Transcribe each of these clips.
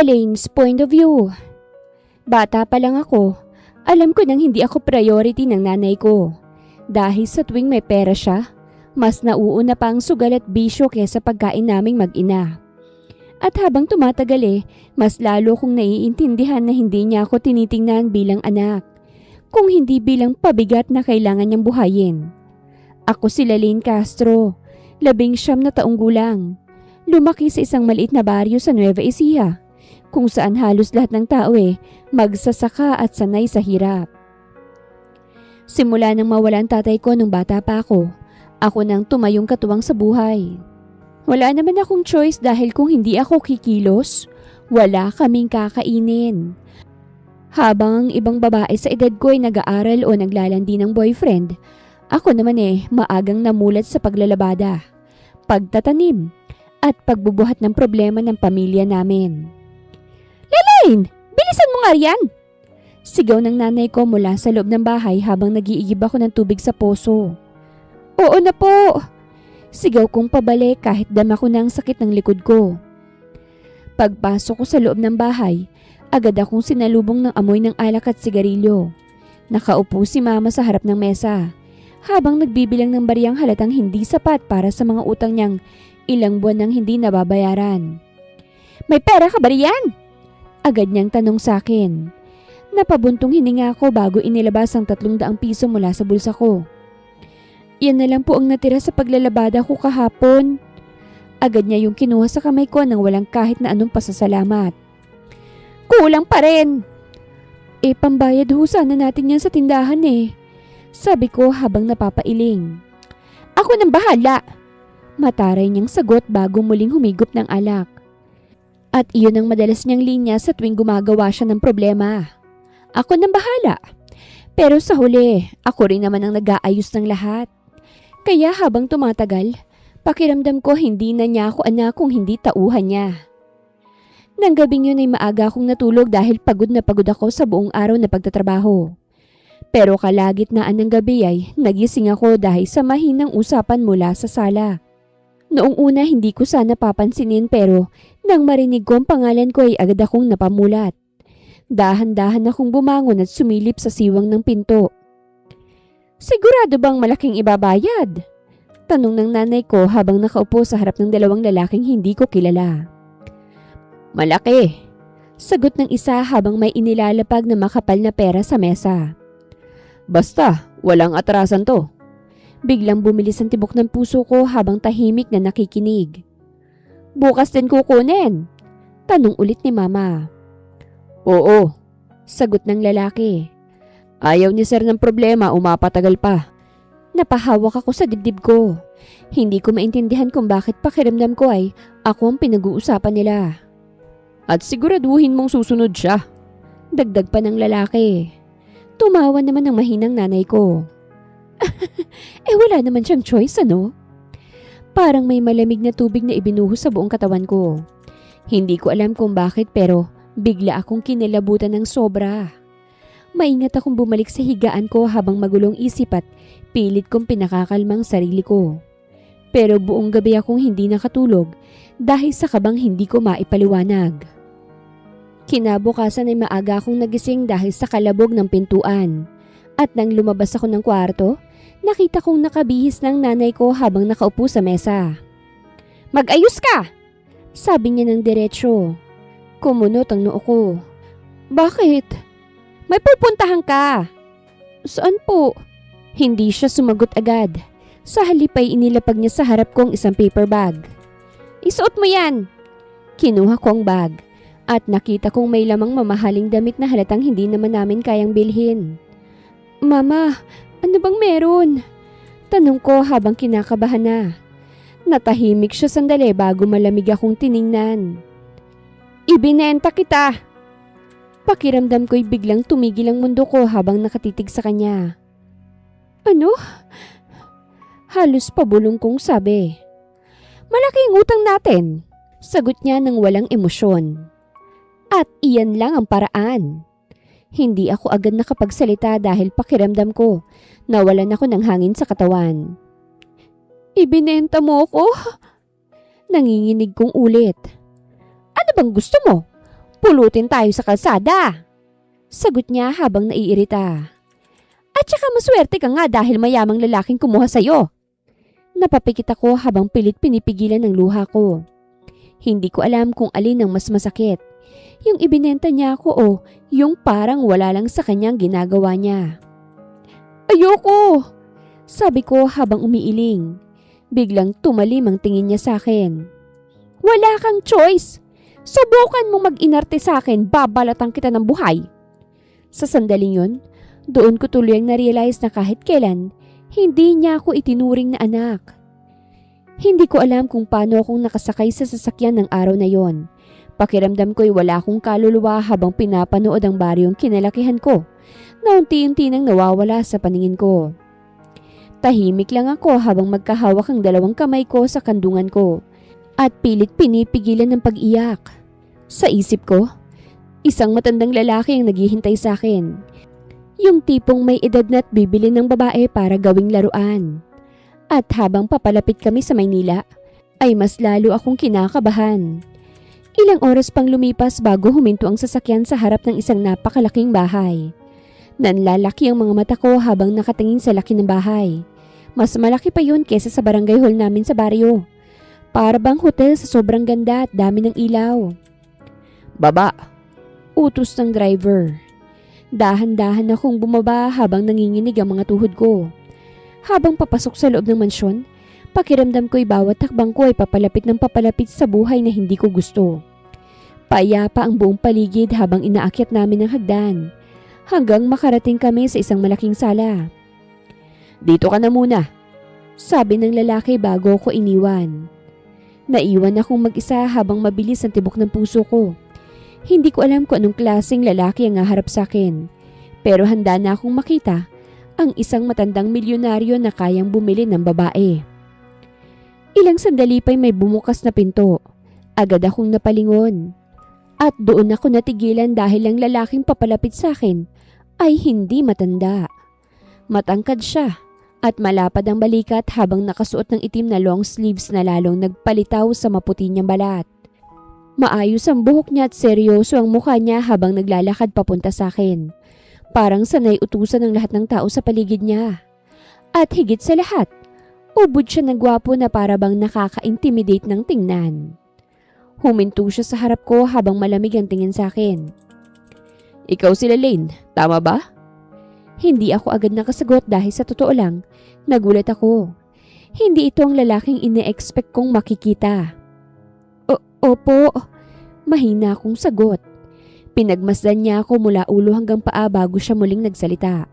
Elaine's point of view. Bata pa lang ako, alam ko nang hindi ako priority ng nanay ko. Dahil sa tuwing may pera siya, mas nauuna pa ang sugal at bisyo kesa pagkain naming mag-ina. At habang tumatagal mas lalo kong naiintindihan na hindi niya ako tinitingnan bilang anak, kung hindi bilang pabigat na kailangan niyang buhayin. Ako si Elaine Castro, 19 na taong gulang. Lumaki sa isang maliit na baryo sa Nueva Ecija, kung saan halos lahat ng tao magsasaka at sanay sa hirap. Simula nang mawala ang tatay ko nung bata pa ako nang tumayong katuwang sa buhay. Wala naman akong choice dahil kung hindi ako kikilos, wala kaming kakainin. Habang ang ibang babae sa edad ko ay nag-aaral o naglalandi ng boyfriend, ako naman maagang namulat sa paglalabada, pagtatanim, at pagbubuhat ng problema ng pamilya namin. Elaine! Bilisan mo nga riyan! Sigaw ng nanay ko mula sa loob ng bahay habang nag-iigib ako ng tubig sa poso. Oo na po! Sigaw kong pabalik kahit dama ko na ang sakit ng likod ko. Pagpasok ko sa loob ng bahay, agad akong sinalubong ng amoy ng alak at sigarilyo. Nakaupo si mama sa harap ng mesa, habang nagbibilang ng bariyang halatang hindi sapat para sa mga utang niyang ilang buwan nang hindi nababayaran. May pera ka ba riyan? Agad niyang tanong sa akin. Napabuntong hininga ko bago inilabas ang 300 piso mula sa bulsa ko. Yan na lang po ang natira sa paglalabada ko kahapon. Agad niya yung kinuha sa kamay ko nang walang kahit na anong pasasalamat. Kulang pa rin. Pambayad ho sana natin yan sa tindahan sabi ko habang napapailing. Ako nang bahala. Mataray niyang sagot bago muling humigop ng alak. At iyon ang madalas niyang linya sa tuwing gumagawa siya ng problema. Ako nang bahala. Pero sa huli, ako rin naman ang nag-aayos ng lahat. Kaya habang tumatagal, pakiramdam ko hindi na niya ako anak kung hindi tauhan niya. Nang gabing yun ay maaga akong natulog dahil pagod na pagod ako sa buong araw na pagtatrabaho. Pero kalagitnaan ng gabi ay nagising ako dahil sa mahinang usapan mula sa sala. Noong una hindi ko sana papansinin pero nang marinig ko ang pangalan ko ay agad akong napamulat. Dahan-dahan akong bumangon at sumilip sa siwang ng pinto. Sigurado bang malaking ibabayad? Tanong ng nanay ko habang nakaupo sa harap ng 2 lalaking hindi ko kilala. Malaki, sagot ng isa habang may inilalapag na makapal na pera sa mesa. Basta, walang atrasan to. Biglang bumilis ang tibok ng puso ko habang tahimik na nakikinig. Bukas din kukunin? Tanong ulit ni mama. Oo, sagot ng lalaki. Ayaw ni sir ng problema, umapatagal pa. Napahawak ako sa dibdib ko. Hindi ko maintindihan kung bakit pakiramdam ko ay ako ang pinag-uusapan nila. At siguraduhin mong susunod siya. Dagdag pa ng lalaki. Tumawa naman ang mahinang nanay ko. Wala naman siyang choice ano? Parang may malamig na tubig na ibinuhos sa buong katawan ko. Hindi ko alam kung bakit pero bigla akong kinilabutan ng sobra. Maingat akong bumalik sa higaan ko habang magulong isip at pilit kong pinakakalmang sarili ko. Pero buong gabi akong hindi nakatulog dahil sa kabang hindi ko maipaliwanag. Kinabukasan ay maaga akong nagising dahil sa kalabog ng pintuan. At nang lumabas ako ng kwarto, nakita kong nakabihis ng nanay ko habang nakaupo sa mesa. Mag-ayos ka! Sabi niya ng diretsyo. Kumunot ang noo ko. Bakit? May pupuntahan ka. Saan po? Hindi siya sumagot agad. Sa halip ay inilapag niya sa harap kong isang paper bag. Isuot mo yan. Kinuha ko ang bag at nakita kong may lamang mamahaling damit na halatang hindi naman namin kayang bilhin. Mama, ano bang meron? Tanong ko habang kinakabahan na. Natahimik siya sandali bago malamig akong tiningnan. Ibinenta kita. Pakiramdam ko'y biglang tumigil ang mundo ko habang nakatitig sa kanya. Ano? Halos pabulong kong sabi. Malaking utang natin. Sagot niya ng walang emosyon. At iyan lang ang paraan. Hindi ako agad nakapagsalita dahil pakiramdam ko nawalan ako ng hangin sa katawan. Ibinenta mo ako? Nanginginig kong ulit. Ano bang gusto mo? Pulutin tayo sa kalsada. Sagot niya habang naiirita. At saka maswerte ka nga dahil mayamang lalaking kumuha sa'yo. Napapikit ako habang pilit pinipigilan ng luha ko. Hindi ko alam kung alin ang mas masakit. Yung ibinenta niya ako o yung parang wala lang sa kanyang ginagawa niya. Ayoko! Sabi ko habang umiiling. Biglang tumalim ang tingin niya sa akin. Wala kang choice! Subukan mong mag-inarte sa akin, babalatan kita ng buhay. Sa sandaling yun, doon ko tuloy ang na-realize na kahit kailan, hindi niya ako itinuring na anak. Hindi ko alam kung paano akong nakasakay sa sasakyan ng araw na yon. Pakiramdam ko'y wala akong kaluluwa habang pinapanood ang baryong kinalakihan ko na unti-unti nang nawawala sa paningin ko. Tahimik lang ako habang magkahawak ang dalawang kamay ko sa kandungan ko at pilit pinipigilan ng pag-iyak. Sa isip ko, isang matandang lalaki ang naghihintay sa akin. Yung tipong may edad na't bibili ng babae para gawing laruan. At habang papalapit kami sa Maynila, ay mas lalo akong kinakabahan. Ilang oras pang lumipas bago huminto ang sasakyan sa harap ng isang napakalaking bahay. Nanlalaki ang mga mata ko habang nakatingin sa laki ng bahay. Mas malaki pa yun kesa sa barangay hall namin sa baryo. Para bang hotel sa sobrang ganda at dami ng ilaw. Baba! Utos ng driver. Dahan-dahan akong bumaba habang nanginginig ang mga tuhod ko. Habang papasok sa loob ng mansyon, pakiramdam ko'y bawat takbang ko ay papalapit ng papalapit sa buhay na hindi ko gusto. Payapa ang buong paligid habang inaakyat namin ang hagdan, hanggang makarating kami sa isang malaking sala. Dito ka na muna, sabi ng lalaki bago ko iniwan. Naiwan akong mag-isa habang mabilis ang tibok ng puso ko. Hindi ko alam kung anong klaseng lalaki ang haharap sa akin, pero handa na akong makita ang isang matandang milyonaryo na kayang bumili ng babae. Ilang sandali pa'y may bumukas na pinto. Agad akong napalingon. At doon ako natigilan dahil ang lalaking papalapit sa akin ay hindi matanda. Matangkad siya at malapad ang balikat habang nakasuot ng itim na long sleeves na lalong nagpalitaw sa maputi niyang balat. Maayos ang buhok niya at seryoso ang mukha niya habang naglalakad papunta sa akin. Parang sanay utusan ng lahat ng tao sa paligid niya. At higit sa lahat, ubod siya ng gwapo na parabang nakaka-intimidate ng tingnan. Huminto siya sa harap ko habang malamig ang tingin sa akin. Ikaw si Lane, tama ba? Hindi ako agad nakasagot dahil sa totoo lang, nagulat ako. Hindi ito ang lalaking ine-expect kong makikita. Opo, mahina akong sagot. Pinagmasdan niya ako mula ulo hanggang paa bago siya muling nagsalita.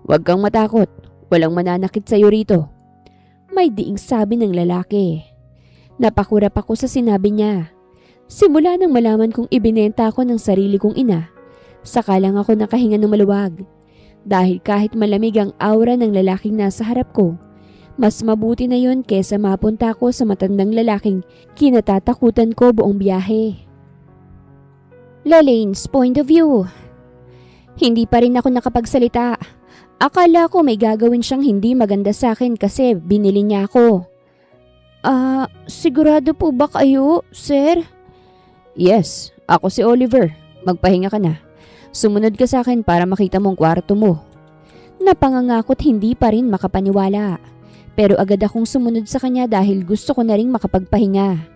Huwag kang matakot, walang mananakit sa'yo rito. May diing sabi ng lalaki. Napakurap ako sa sinabi niya. Simula nang malaman kong ibinenta ako ng sarili kong ina, saka lang ako nakahinga ng maluwag. Dahil kahit malamig ang aura ng lalaking nasa harap ko, mas mabuti na yon kesa mapunta ako sa matandang lalaking kinatatakutan ko buong biyahe. Lane's point of view. Hindi pa rin ako nakapagsalita. Akala ko may gagawin siyang hindi maganda sa akin kasi binili niya ako. Sigurado po ba kayo, sir? Yes, ako si Oliver. Magpahinga ka na. Sumunod ka sa akin para makita mong kwarto mo. Napangangakot hindi pa rin makapaniwala. Pero agad akong sumunod sa kanya dahil gusto ko na rin makapagpahinga.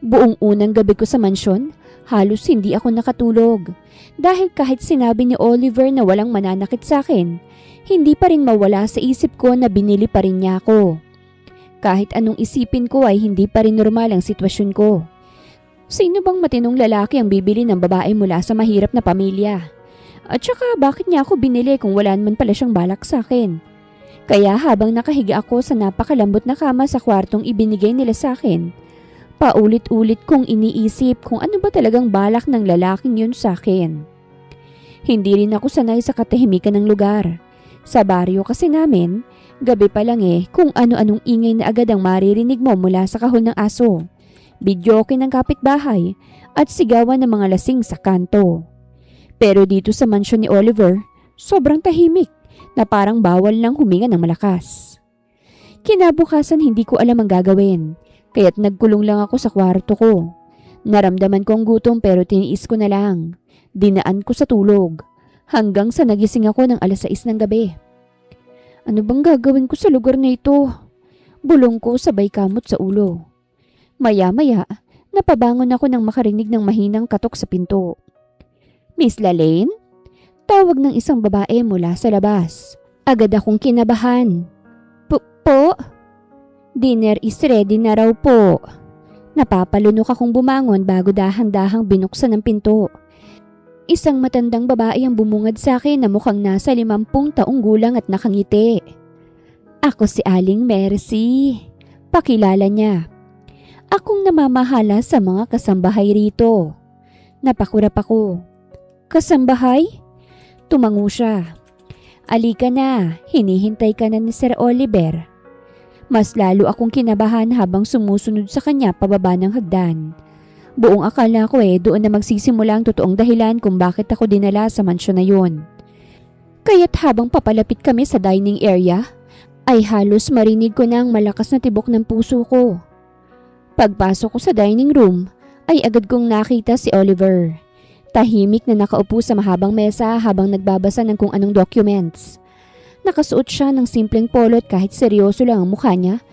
Buong unang gabi ko sa mansyon, halos hindi ako nakatulog. Dahil kahit sinabi ni Oliver na walang mananakit sa akin, hindi pa rin mawala sa isip ko na binili pa rin niya ako. Kahit anong isipin ko ay hindi pa rin normal ang sitwasyon ko. Sino bang matinong lalaki ang bibili ng babae mula sa mahirap na pamilya? At saka bakit niya ako binili kung wala naman pala siyang balak sa akin? Kaya habang nakahiga ako sa napakalambot na kama sa kwartong ibinigay nila sa akin, paulit-ulit kong iniisip kung ano ba talagang balak ng lalaking yun sa akin. Hindi rin ako sanay sa katahimikan ng lugar. Sa baryo kasi namin, gabi pa lang kung ano-anong ingay na agad ang maririnig mo mula sa kahon ng aso, bidyoke ng kapitbahay at sigawan ng mga lasing sa kanto. Pero dito sa mansyon ni Oliver, sobrang tahimik na parang bawal lang huminga ng malakas. Kinabukasan hindi ko alam ang gagawin. Kaya't nagkulong lang ako sa kwarto ko. Naramdaman ko ang gutom pero tiniis ko na lang. Dinaan ko sa tulog. Hanggang sa nagising ako ng 6:00 ng gabi. Ano bang gagawin ko sa lugar na ito? Bulong ko sabay kamot sa ulo. Maya-maya, napabangon ako nang makarinig ng mahinang katok sa pinto. Miss Lalaine? Tawag ng isang babae mula sa labas. Agad akong kinabahan. Po? Dinner is ready na raw po. Napapalunok akong bumangon bago dahan-dahang binuksan ang pinto. Isang matandang babae ang bumungad sa akin na mukhang nasa 50 taong gulang at nakangiti. Ako si Aling Mercy. Pakilala niya. Akong namamahala sa mga kasambahay rito. Napakurap ako. Kasambahay? Tumango siya. Alika na, hinihintay ka na ni Sir Oliver. Mas lalo akong kinabahan habang sumusunod sa kanya pababa ng hagdan. Buong akala ko doon na magsisimula ang totoong dahilan kung bakit ako dinala sa mansyon na yun. Kaya't habang papalapit kami sa dining area, ay halos marinig ko na ang malakas na tibok ng puso ko. Pagpasok ko sa dining room, ay agad kong nakita si Oliver. Tahimik na nakaupo sa mahabang mesa habang nagbabasa ng kung anong documents. Nakasuot siya ng simpleng polot kahit seryoso lang ang mukha niya,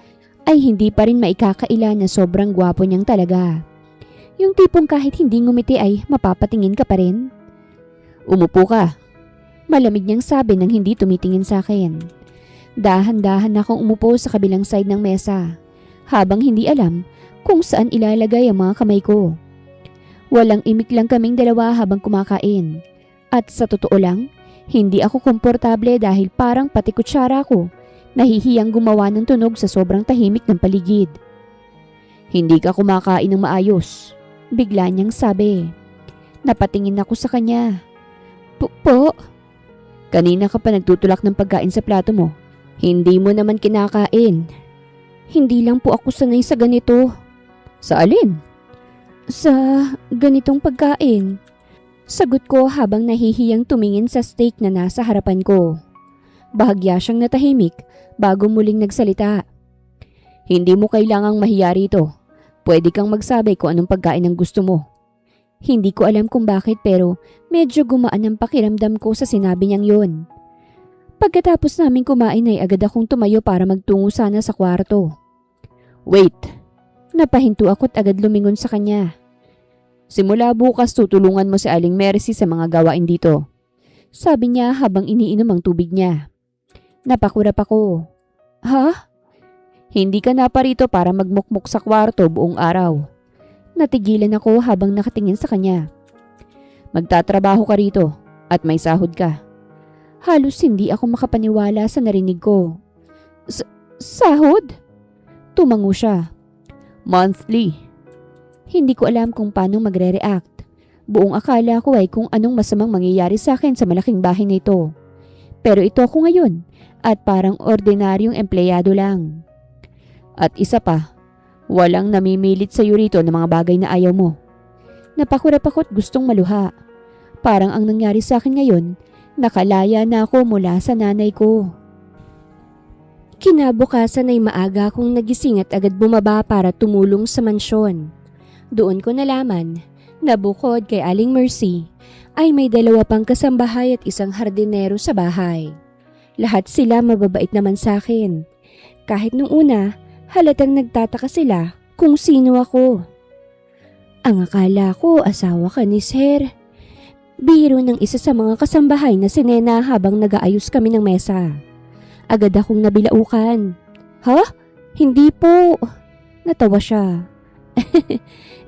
ay hindi pa rin maikakaila na sobrang gwapo niyang talaga. Yung tipong kahit hindi ngumiti ay mapapatingin ka pa rin. Umupo ka. Malamig niyang sabi nang hindi tumitingin sa akin. Dahan-dahan akong umupo sa kabilang side ng mesa, habang hindi alam kung saan ilalagay ang mga kamay ko. Walang imik lang kaming dalawa habang kumakain. At sa totoo lang, hindi ako komportable dahil parang pati kutsara ko nahihiyang gumawa ng tunog sa sobrang tahimik ng paligid. Hindi ka kumakain ng maayos. Bigla niyang sabi. Napatingin ako sa kanya. Po? Kanina ka pa nagtutulak ng pagkain sa plato mo. Hindi mo naman kinakain. Hindi lang po ako sanay sa ganito. Sa alin? Sa ganitong pagkain. Sagot ko habang nahihiyang tumingin sa steak na nasa harapan ko. Bahagya siyang natahimik bago muling nagsalita. Hindi mo kailangang mahiya rito. Pwede kang magsabi kung anong pagkain ang gusto mo. Hindi ko alam kung bakit pero medyo gumaan ang pakiramdam ko sa sinabi niyang yun. Pagkatapos namin kumain ay agad akong tumayo para magtungo sana sa kwarto. Wait! Napahinto ako't agad lumingon sa kanya. Simula bukas tutulungan mo si Aling Mercy sa mga gawain dito. Sabi niya habang iniinom ang tubig niya. Napakurap ako. Ha? Hindi ka na parito para magmukmuk sa kwarto buong araw. Natigilan ako habang nakatingin sa kanya. Magtatrabaho ka rito at may sahod ka. Halos hindi ako makapaniwala sa narinig ko. Sahod? Tumango siya. Monthly. Hindi ko alam kung paano magre-react. Buong akala ko ay kung anong masamang mangyayari sa akin sa malaking bahay na ito. Pero ito ako ngayon at parang ordinaryong empleyado lang. At isa pa, walang namimilit sa iyo rito ng mga bagay na ayaw mo. Napakurap ako't gustong maluha. Parang ang nangyari sa akin ngayon, nakalaya na ako mula sa nanay ko. Kinabukasan ay maaga akong nagising at agad bumaba para tumulong sa mansyon. Doon ko nalaman na bukod kay Aling Mercy, ay may 2 pang kasambahay at isang hardinero sa bahay. Lahat sila mababait naman sa akin. Kahit nung una, halatang nagtataka sila kung sino ako. Ang akala ko asawa ka ni Sir. Biro ng isa sa mga kasambahay na si Nena habang nag-aayos kami ng mesa. Agad akong nabilaukan. Ha? Hindi po. Natawa siya.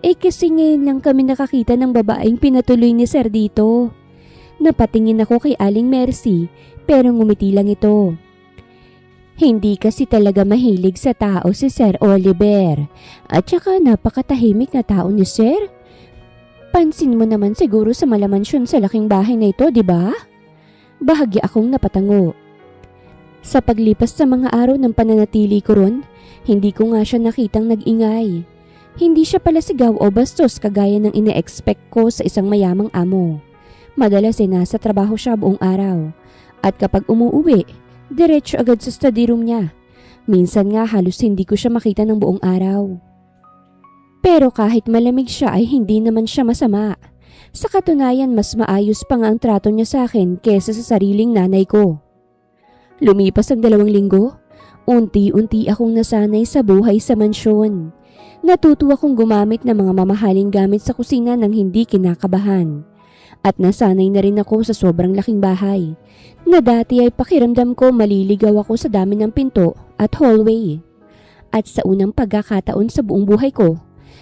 Kasi ngayon lang kami nakakita ng babaeng pinatuloy ni Sir dito. Napatingin ako kay Aling Mercy pero ngumiti lang ito. Hindi kasi talaga mahilig sa tao si Sir Oliver. At saka napakatahimik na tao ni Sir. Pansin mo naman siguro sa malamansyon sa laking bahay na ito, di ba? Bahagya akong napatango. Sa paglipas sa mga araw ng pananatili ko ron, hindi ko nga siya nakitang nag-ingay. Hindi siya pala sigaw o bastos kagaya ng ine-expect ko sa isang mayamang amo. Madalas nasa trabaho siya buong araw. At kapag umuuwi, diretso agad sa study room niya. Minsan nga halos hindi ko siya makita ng buong araw. Pero kahit malamig siya ay hindi naman siya masama. Sa katunayan, mas maayos pa nga ang trato niya sa akin kesa sa sariling nanay ko. Lumipas ang 2 linggo, unti-unti akong nasanay sa buhay sa mansyon. Natuto akong gumamit ng mga mamahaling gamit sa kusina nang hindi kinakabahan. At nasanay na rin ako sa sobrang laking bahay, na dati ay pakiramdam ko maliligaw ako sa dami ng pinto at hallway. At sa unang pagkakataon sa buong buhay ko,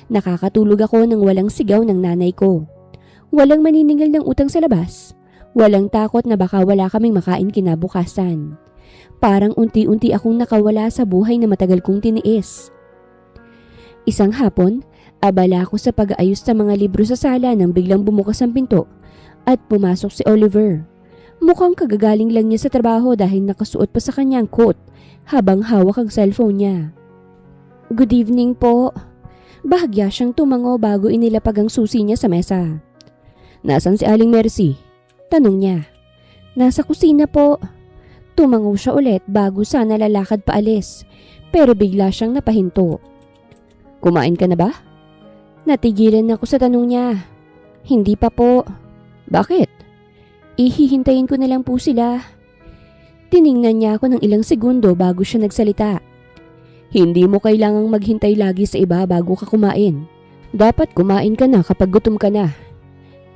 nakakatulog ako nang walang sigaw ng nanay ko. Walang maniningil ng utang sa labas. Walang takot na baka wala kaming makain kinabukasan. Parang unti-unti akong nakawala sa buhay na matagal kong tiniis. Isang hapon, abala ako sa pag-aayos ng mga libro sa sala nang biglang bumukas ang pinto at pumasok si Oliver. Mukhang kagagaling lang niya sa trabaho dahil nakasuot pa sa kanyang coat habang hawak ang cellphone niya. "Good evening po." Bahagya siyang tumango bago inilapag ang susi niya sa mesa. "Nasaan si Aling Mercy?" tanong niya. "Nasa kusina po." Tumango siya ulit bago sana lalakad paalis, pero bigla siyang napahinto. "Kumain ka na ba?" Natigilan ako sa tanong niya. "Hindi pa po." "Bakit?" "Ihihintayin ko na lang po sila." Tiningnan niya ako ng ilang segundo bago siya nagsalita. "Hindi mo kailangang maghintay lagi sa iba bago ka kumain. Dapat kumain ka na kapag gutom ka na."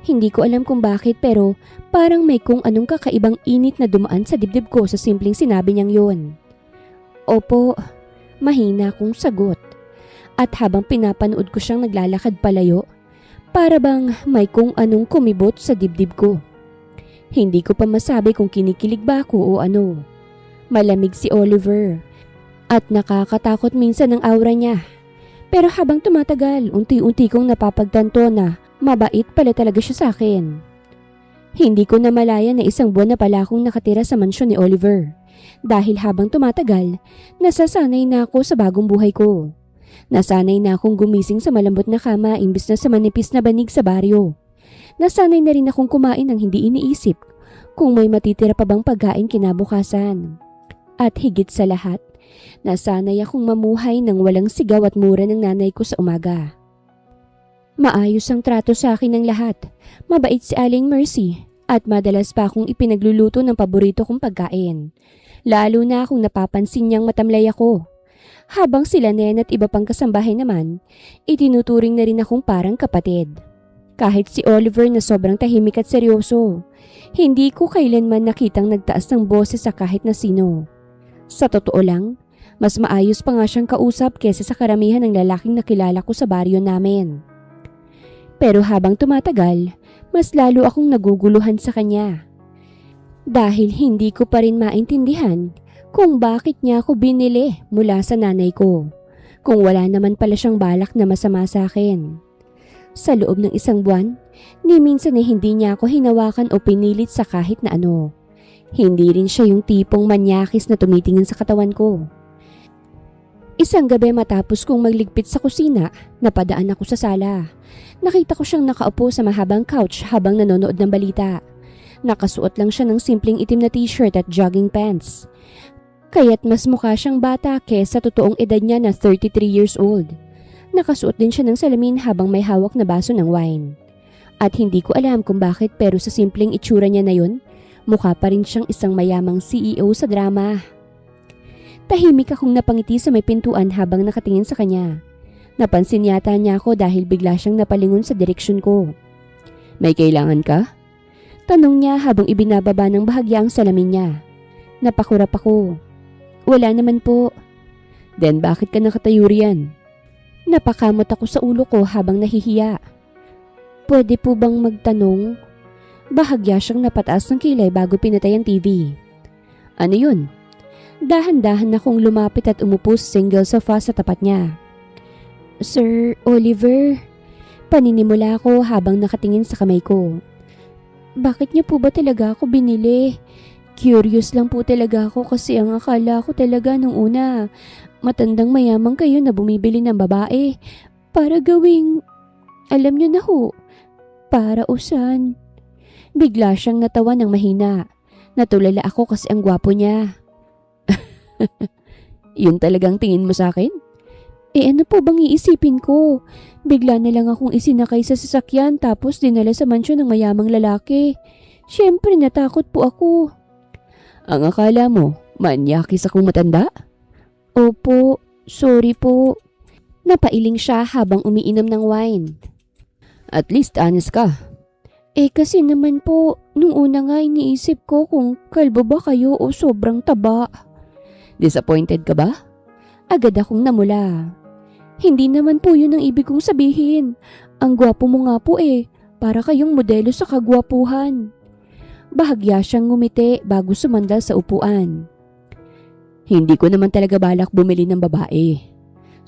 Hindi ko alam kung bakit pero parang may kung anong kakaibang init na dumaan sa dibdib ko sa simpleng sinabi niyang yun. "Opo," mahina kong sagot. At habang pinapanood ko siyang naglalakad palayo, para bang may kung anong kumibot sa dibdib ko. Hindi ko pa masabi kung kinikilig ba ako o ano. Malamig si Oliver at nakakatakot minsan ang aura niya. Pero habang tumatagal, unti-unti kong napapagtanto na mabait pala talaga siya sa akin. Hindi ko namalayan na 1 buwan na pala akong nakatira sa mansyon ni Oliver. Dahil habang tumatagal, nasasanay na ako sa bagong buhay ko. Nasanay na akong gumising sa malambot na kama imbis na sa manipis na banig sa baryo. Nasanay na rin akong kumain ng hindi iniisip kung may matitira pa bang pagkain kinabukasan. At higit sa lahat, nasanay akong mamuhay ng walang sigaw at mura ng nanay ko sa umaga. Maayos ang trato sa akin ng lahat. Mabait si Aling Mercy at madalas pa akong ipinagluluto ng paborito kong pagkain. Lalo na kung napapansin niyang matamlay ako. Habang sila Nen at iba pang kasambahay naman, itinuturing na rin akong parang kapatid. Kahit si Oliver na sobrang tahimik at seryoso, hindi ko kailanman nakitang nagtaas ng boses sa kahit na sino. Sa totoo lang, mas maayos pa nga siyang kausap kesa sa karamihan ng lalaking nakilala ko sa baryo namin. Pero habang tumatagal, mas lalo akong naguguluhan sa kanya. Dahil hindi ko pa rin maintindihan kung bakit niya ako binili mula sa nanay ko, kung wala naman pala siyang balak na masama sa akin. Sa loob ng 1 buwan, ni minsan ay hindi niya ako hinawakan o pinilit sa kahit na ano. Hindi rin siya yung tipong manyakis na tumitingin sa katawan ko. Isang gabi matapos kong magligpit sa kusina, napadaan ako sa sala. Nakita ko siyang nakaupo sa mahabang couch habang nanonood ng balita. Nakasuot lang siya ng simpleng itim na t-shirt at jogging pants. Kaya't mas mukha siyang bata kesa totoong edad niya na 33 years old. Nakasuot din siya ng salamin habang may hawak na baso ng wine. At hindi ko alam kung bakit pero sa simpleng itsura niya na yun, mukha pa rin siyang isang mayamang CEO sa drama. Tahimik akong napangiti sa may pintuan habang nakatingin sa kanya. Napansin yata niya ako dahil bigla siyang napalingon sa direksyon ko. "May kailangan ka?" tanong niya habang ibinababa ng bahagya ang salamin niya. Napakurap ako. "Wala naman po." "Then bakit ka nakatayo riyan?" Napakamot ako sa ulo ko habang nahihiya. "Pwede po bang magtanong?" Bahagya siyang napataas ng kilay bago pinatay ang TV. "Ano yun?" Dahan-dahan akong lumapit at umupo sa single sofa sa tapat niya. "Sir Oliver," paninimula ko habang nakatingin sa kamay ko. "Bakit niyo po ba talaga ako binili? Curious lang po talaga ako kasi ang akala ko talaga nung una, matandang mayaman kayo na bumibili ng babae para gawing, alam niyo na ho, para usan." Bigla siyang natawa ng mahina. Natulala ako kasi ang gwapo niya. "Yun talagang tingin mo sa akin? Ano po bang iisipin ko? Bigla na lang akong isinakay sa sasakyan tapos dinala sa mansyon ng mayamang lalaki. Siyempre natakot po ako. Ang akala mo, manyakis akong matanda? Opo, sorry po. Napailing siya habang umiinom ng wine. At least honest ka. Kasi naman po, nung una nga iniisip ko kung kalbo ba kayo o sobrang taba. Disappointed ka ba? Agad akong namula. Hindi naman po yun ang ibig kong sabihin. Ang gwapo mo nga po para kayong modelo sa kagwapuhan. Bahagya siyang ngumiti bago sumandal sa upuan. Hindi ko naman talaga balak bumili ng babae.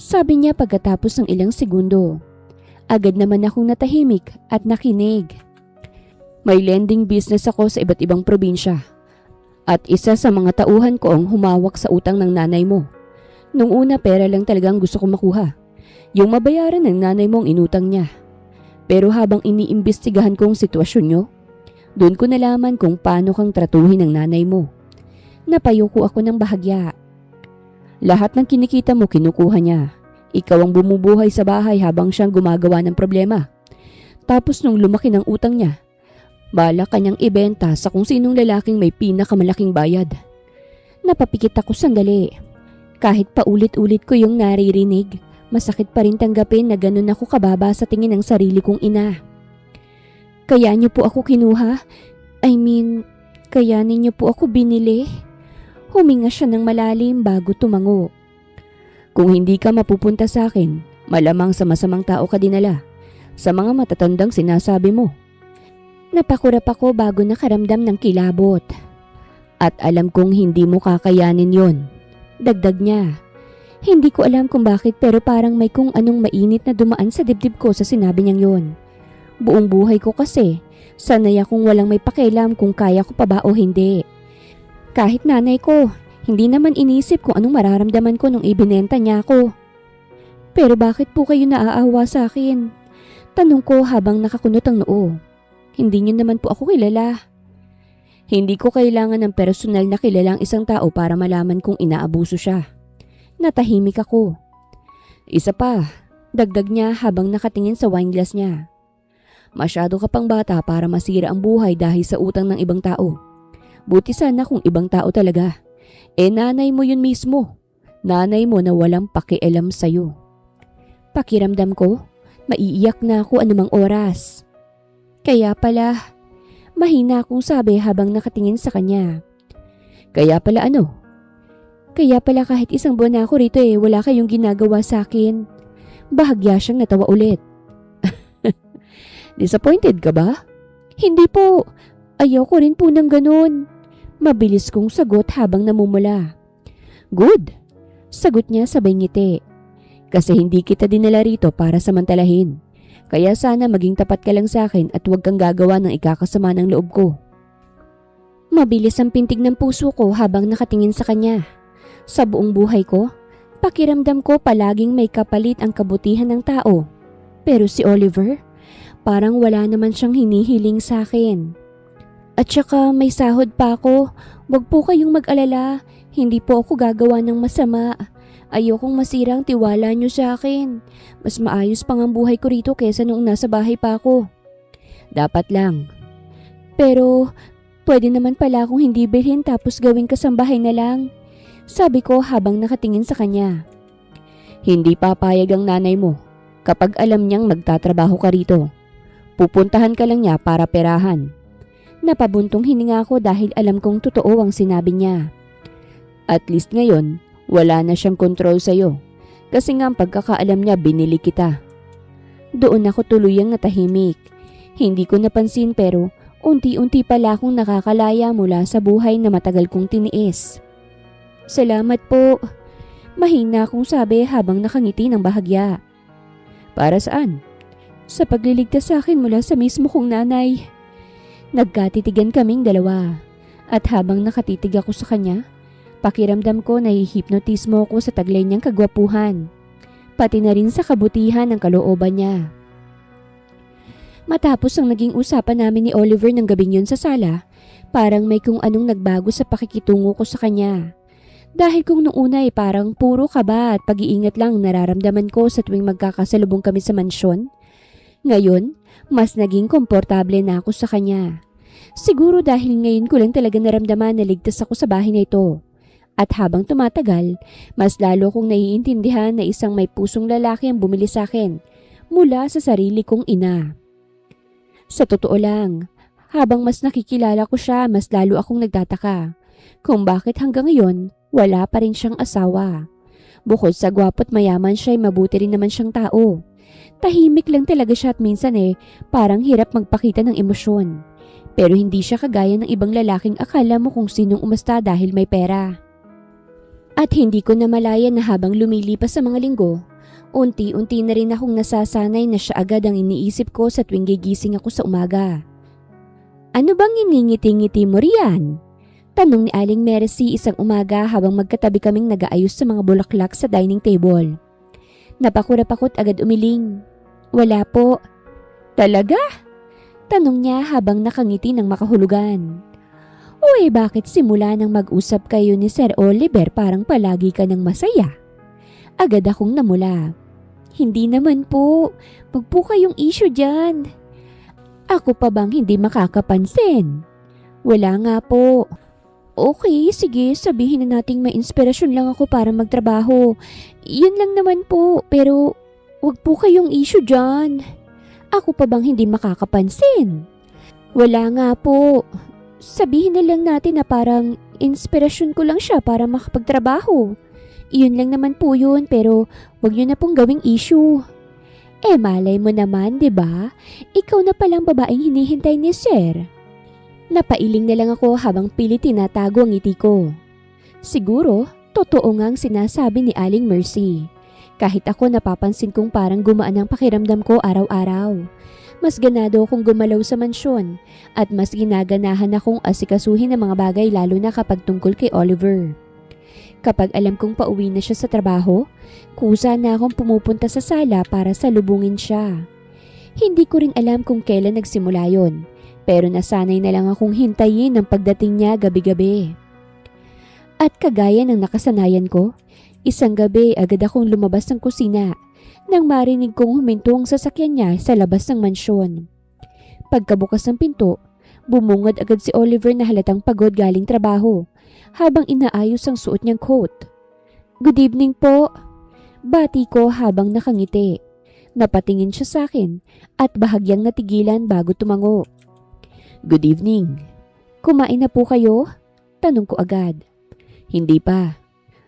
Sabi niya pagkatapos ng ilang segundo. Agad naman akong natahimik at nakinig. May lending business ako sa iba't ibang probinsya. At isa sa mga tauhan ko ang humawak sa utang ng nanay mo. Nung una pera lang talagang gusto kong makuha. Yung mabayaran ng nanay mo ang inutang niya. Pero habang iniimbestigahan ko ang sitwasyon nyo, doon ko nalaman kung paano kang tratuhin ng nanay mo. Napayuko ako ng bahagya. Lahat ng kinikita mo kinukuha niya. Ikaw ang bumubuhay sa bahay habang siyang gumagawa ng problema. Tapos nung lumaki ng utang niya, balak kanyang ibenta sa kung sinong lalaking may pinakamalaking bayad. Napapikit ako sandali. Kahit paulit-ulit ko yung naririnig, masakit pa rin tanggapin na ganun ako kababa sa tingin ng sarili kong ina. Kaya niyo po ako kinuha? Kaya ninyo po ako binili? Huminga siya ng malalim bago tumango. Kung hindi ka mapupunta sa akin, malamang sa masamang tao ka dinala. Sa mga matatandang sinasabi mo. Napakurap ako bago nakaramdam ng kilabot. At alam kong hindi mo kakayanin yon. Dagdag niya. Hindi ko alam kung bakit pero parang may kung anong mainit na dumaan sa dibdib ko sa sinabi niyang yon. Buong buhay ko kasi, sanay akong walang may pakialam kung kaya ko pa ba o hindi. Kahit nanay ko, hindi naman inisip kung anong mararamdaman ko nung ibinenta niya ako. Pero bakit po kayo naaawa sa akin? Tanong ko habang nakakunot ang noo. Hindi niyo naman po ako kilala. Hindi ko kailangan ng personal na kilalang isang tao para malaman kung inaabuso siya. Natahimik ako. Isa pa, dagdag niya habang nakatingin sa wine glass niya. Masyado ka pang bata para masira ang buhay dahil sa utang ng ibang tao. Buti sana kung ibang tao talaga. Nanay mo yun mismo. Nanay mo na walang pakialam sa'yo. Pakiramdam ko, maiiyak na ako anumang oras. Kaya pala, mahina akong sabi habang nakatingin sa kanya. Kaya pala ano? Kaya pala kahit isang buwan na ako rito wala kayong ginagawa sa akin. Bahagya siyang natawa ulit. Disappointed ka ba? Hindi po. Ayoko rin po ng ganun. Mabilis kong sagot habang namumula. Good. Sagot niya sabay ngiti. Kasi hindi kita dinala rito para samantalahin. Kaya sana maging tapat ka lang sa akin at huwag kang gagawa ng ikakasama ng loob ko. Mabilis ang pintig ng puso ko habang nakatingin sa kanya. Sa buong buhay ko, pakiramdam ko palaging may kapalit ang kabutihan ng tao. Pero si Oliver, parang wala naman siyang hinihiling sa akin. At saka may sahod pa ako. Huwag po kayong mag-alala. Hindi po ako gagawa ng masama. Ayokong masira ang tiwala niyo sa akin. Mas maayos pang ang buhay ko rito kesa nung nasa bahay pa ako. Dapat lang. Pero, pwede naman pala akong hindi bilhin tapos gawing kasambahay na lang. Sabi ko habang nakatingin sa kanya. Hindi papayag ang nanay mo kapag alam niyang magtatrabaho ka rito. Pupuntahan ka lang niya para perahan. Napabuntong hininga ako dahil alam kong totoo ang sinabi niya. At least ngayon, wala na siyang kontrol sa'yo. Kasi nga ang pagkakaalam niya binili kita. Doon ako tuluyang natahimik. Hindi ko napansin pero unti-unti pala akong nakakalaya mula sa buhay na matagal kong tiniis. Salamat po. Mahina akong sabi habang nakangiti ng bahagya. Para saan? Sa pagliligtas sa akin mula sa mismo kong nanay. Nagkatitigan kaming dalawa. At habang nakatitig ako sa kanya, pakiramdam ko na hihipnotismo ko sa taglay niyang kagwapuhan. Pati na rin sa kabutihan ng kalooban niya. Matapos ang naging usapan namin ni Oliver ng gabing yun sa sala, parang may kung anong nagbago sa pakikitungo ko sa kanya. Dahil kung noong una ay parang puro kaba at pag-iingat lang nararamdaman ko sa tuwing magkakasalubong kami sa mansyon, ngayon, mas naging komportable na ako sa kanya. Siguro dahil ngayon ko lang talaga naramdaman na ligtas ako sa bahay na ito. At habang tumatagal, mas lalo kong naiintindihan na isang may pusong lalaki ang bumili sa akin mula sa sarili kong ina. Sa totoo lang, habang mas nakikilala ko siya, mas lalo akong nagtataka kung bakit hanggang ngayon wala pa rin siyang asawa. Bukod sa gwapo't mayaman siya ay mabuti rin naman siyang tao. Tahimik lang talaga siya at minsan parang hirap magpakita ng emosyon. Pero hindi siya kagaya ng ibang lalaking akala mo kung sinong umasta dahil may pera. At hindi ko namalayan na habang lumilipas sa mga linggo, unti-unti na rin akong nasasanay na siya agad ang iniisip ko sa tuwing gigising ako sa umaga. Ano bang iningiti-ngiti mo riyan? Tanong ni Aling Mercy isang umaga habang magkatabi kaming nag-aayos sa mga bulaklak sa dining table. Napakurap-akot agad umiling. Wala po. Talaga? Tanong niya habang nakangiti ng makahulugan. Uy, bakit simula nang mag-usap kayo ni Sir Oliver parang palagi ka ng masaya? Agad akong namula. Hindi naman po. Wag po kayong issue dyan. Ako pa bang hindi makakapansin? Wala nga po. Okay, sige, sabihin na nating may inspirasyon lang ako para magtrabaho. Yun lang naman po, pero wag po kayong issue dyan. Ako pa bang hindi makakapansin? Wala nga po. Sabihin na lang natin na parang inspirasyon ko lang siya para makapagtrabaho. Iyon lang naman po yun, pero wag nyo na pong gawing issue. Malay mo naman, 'di ba? Ikaw na palang babaeng hinihintay ni Sir. Napailing na lang ako habang pilit tinatago ang ngiti ko. Siguro, totoo ngang sinasabi ni Aling Mercy. Kahit ako napapansin kong parang gumaan ang pakiramdam ko araw-araw. Mas ganado akong gumalaw sa mansyon at mas ginaganahan akong asikasuhin ang mga bagay lalo na kapag tungkol kay Oliver. Kapag alam kong pauwi na siya sa trabaho, kusa na akong pumupunta sa sala para salubungin siya. Hindi ko rin alam kung kailan nagsimula yon. Pero nasanay na lang akong hintayin ang pagdating niya gabi-gabi. At kagaya ng nakasanayan ko, isang gabi agad akong lumabas ng kusina nang marinig kong huminto ang sasakyan niya sa labas ng mansyon. Pagkabukas ng pinto, bumungad agad si Oliver na halatang pagod galing trabaho habang inaayos ang suot niyang coat. Good evening po. Bati ko habang nakangiti. Napatingin siya sa akin at bahagyang natigilan bago tumango. Good evening. Kumain na po kayo? Tanong ko agad. Hindi pa.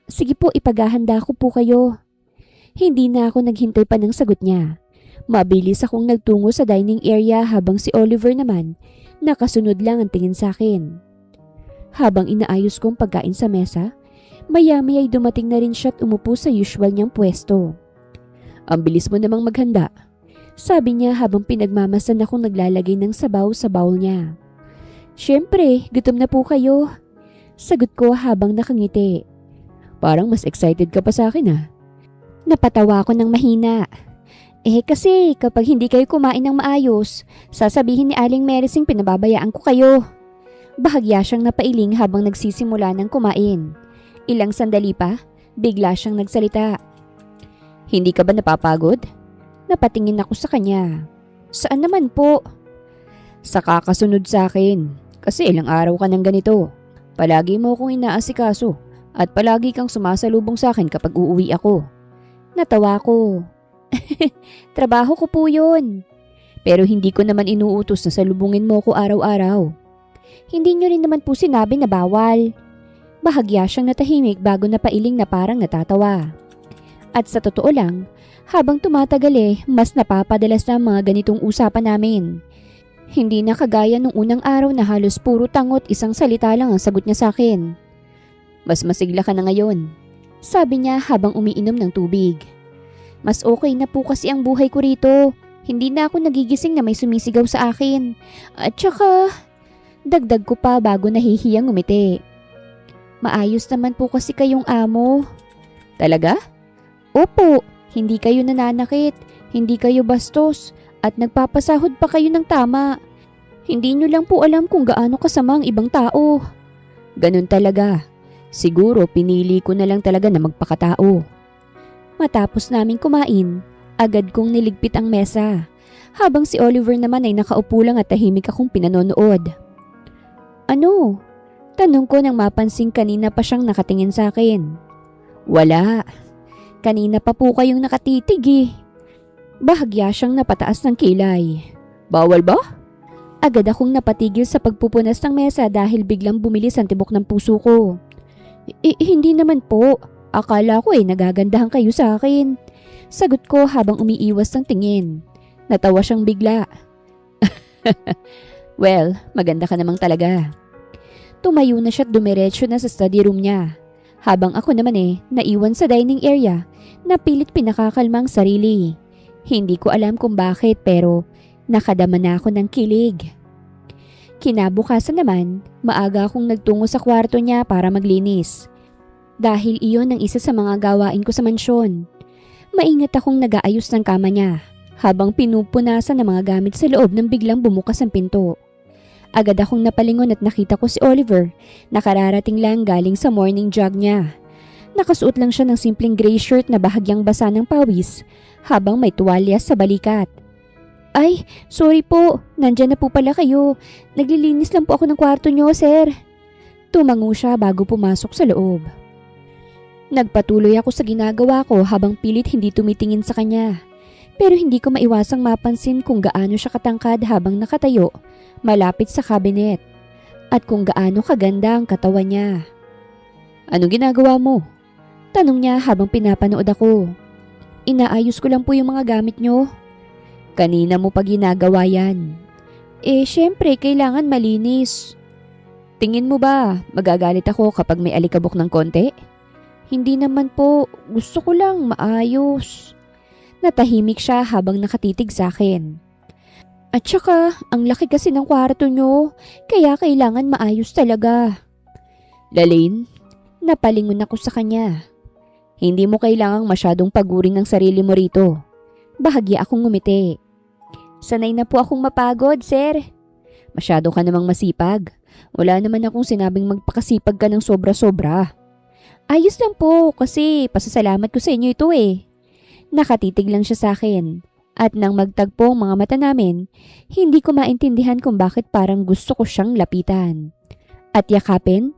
Sige po, ipaghahanda ko po kayo. Hindi na ako naghintay pa ng sagot niya. Mabilis akong nagtungo sa dining area habang si Oliver naman nakasunod lang ang tingin sa akin. Habang inaayos kong pagkain sa mesa, maya-maya ay dumating na rin siya at umupo sa usual niyang pwesto. Ang bilis mo namang maghanda. Sabi niya habang pinagmamasan akong naglalagay ng sabaw sa bowl niya. Siyempre, gutom na po kayo. Sagot ko habang nakangiti. Parang mas excited ka pa sa akin Napatawa ako ng mahina. Kasi kapag hindi kayo kumain ng maayos, sasabihin ni Aling Mercy pinababayaan ko kayo. Bahagya siyang napailing habang nagsisimula ng kumain. Ilang sandali pa, bigla siyang nagsalita. Hindi ka ba napapagod? Napatingin ako sa kanya. Saan naman po? Sa kakasunod sa akin. Kasi ilang araw ka ng ganito. Palagi mo akong inaasikaso at palagi kang sumasalubong sa akin kapag uuwi ako. Natawa ko. Trabaho ko po yun. Pero hindi ko naman inuutos na salubungin mo ko araw-araw. Hindi nyo rin naman po sinabi na bawal. Bahagya siyang natahimik bago napailing na parang natatawa. At sa totoo lang, habang tumatagal mas napapadalas na mga ganitong usapan namin. Hindi na kagaya nung unang araw na halos puro tangot isang salita lang ang sagot niya sa akin. Mas masigla ka na ngayon, sabi niya habang umiinom ng tubig. Mas okay na po kasi ang buhay ko rito. Hindi na ako nagigising na may sumisigaw sa akin. At saka, dagdag ko pa bago nahihiyang umiti. Maayos naman po kasi kayong amo. Talaga? Opo. Hindi kayo nananakit, hindi kayo bastos, at nagpapasahod pa kayo ng tama. Hindi nyo lang po alam kung gaano kasama ang ibang tao. Ganun talaga. Siguro pinili ko na lang talaga na magpakatao. Matapos namin kumain, agad kong niligpit ang mesa. Habang si Oliver naman ay nakaupo lang at tahimik akong pinanonood. Ano? Tanong ko nang mapansin kanina pa siyang nakatingin sa akin. Wala. Kanina pa po kayong nakatitig eh. Bahagya siyang napataas ng kilay. Bawal ba? Agad akong napatigil sa pagpupunas ng mesa dahil biglang bumilis ang tibok ng puso ko. Hindi naman po. Akala ko nagagandahan kayo sa akin. Sagot ko habang umiiwas ng tingin. Natawa siyang bigla. Well, maganda ka namang talaga. Tumayo na siya at dumiretso na sa study room niya. Habang ako naman naiwan sa dining area, napilit pinakakalma ang sarili. Hindi ko alam kung bakit pero nakadama na ako ng kilig. Kinabukasan naman, maaga akong nagtungo sa kwarto niya para maglinis. Dahil iyon ang isa sa mga gawain ko sa mansyon. Maingat akong nag-aayos ng kama niya habang pinupunasan ng mga gamit sa loob nang biglang bumukas ang pinto. Agad akong napalingon at nakita ko si Oliver na kararating lang galing sa morning jog niya. Nakasuot lang siya ng simpleng gray shirt na bahagyang basa ng pawis habang may tuwalya sa balikat. Ay, sorry po, nandyan na po pala kayo. Naglilinis lang po ako ng kwarto niyo, sir. Tumango siya bago pumasok sa loob. Nagpatuloy ako sa ginagawa ko habang pilit hindi tumitingin sa kanya. Pero hindi ko maiwasang mapansin kung gaano siya katangkad habang nakatayo, malapit sa cabinet. At kung gaano kaganda ang katawan niya. Anong ginagawa mo? Tanong niya habang pinapanood ako. Inaayos ko lang po yung mga gamit niyo. Kanina mo pa ginagawa yan. Syempre kailangan malinis. Tingin mo ba magagalit ako kapag may alikabok ng konti? Hindi naman po, gusto ko lang maayos. Natahimik siya habang nakatitig sa akin. At saka, ang laki kasi ng kwarto nyo, kaya kailangan maayos talaga. Lalaine, napalingon ako sa kanya. Hindi mo kailangang masyadong pagurin ng sarili mo rito. Bahagya akong ngumiti. Sanay na po akong mapagod, sir. Masyado ka namang masipag. Wala naman akong sinabing magpakasipag ka ng sobra-sobra. Ayos lang po kasi pasasalamat ko sa inyo ito Nakatitig lang siya sa akin. At nang magtagpo ang mga mata namin, hindi ko maintindihan kung bakit parang gusto ko siyang lapitan. At yakapin?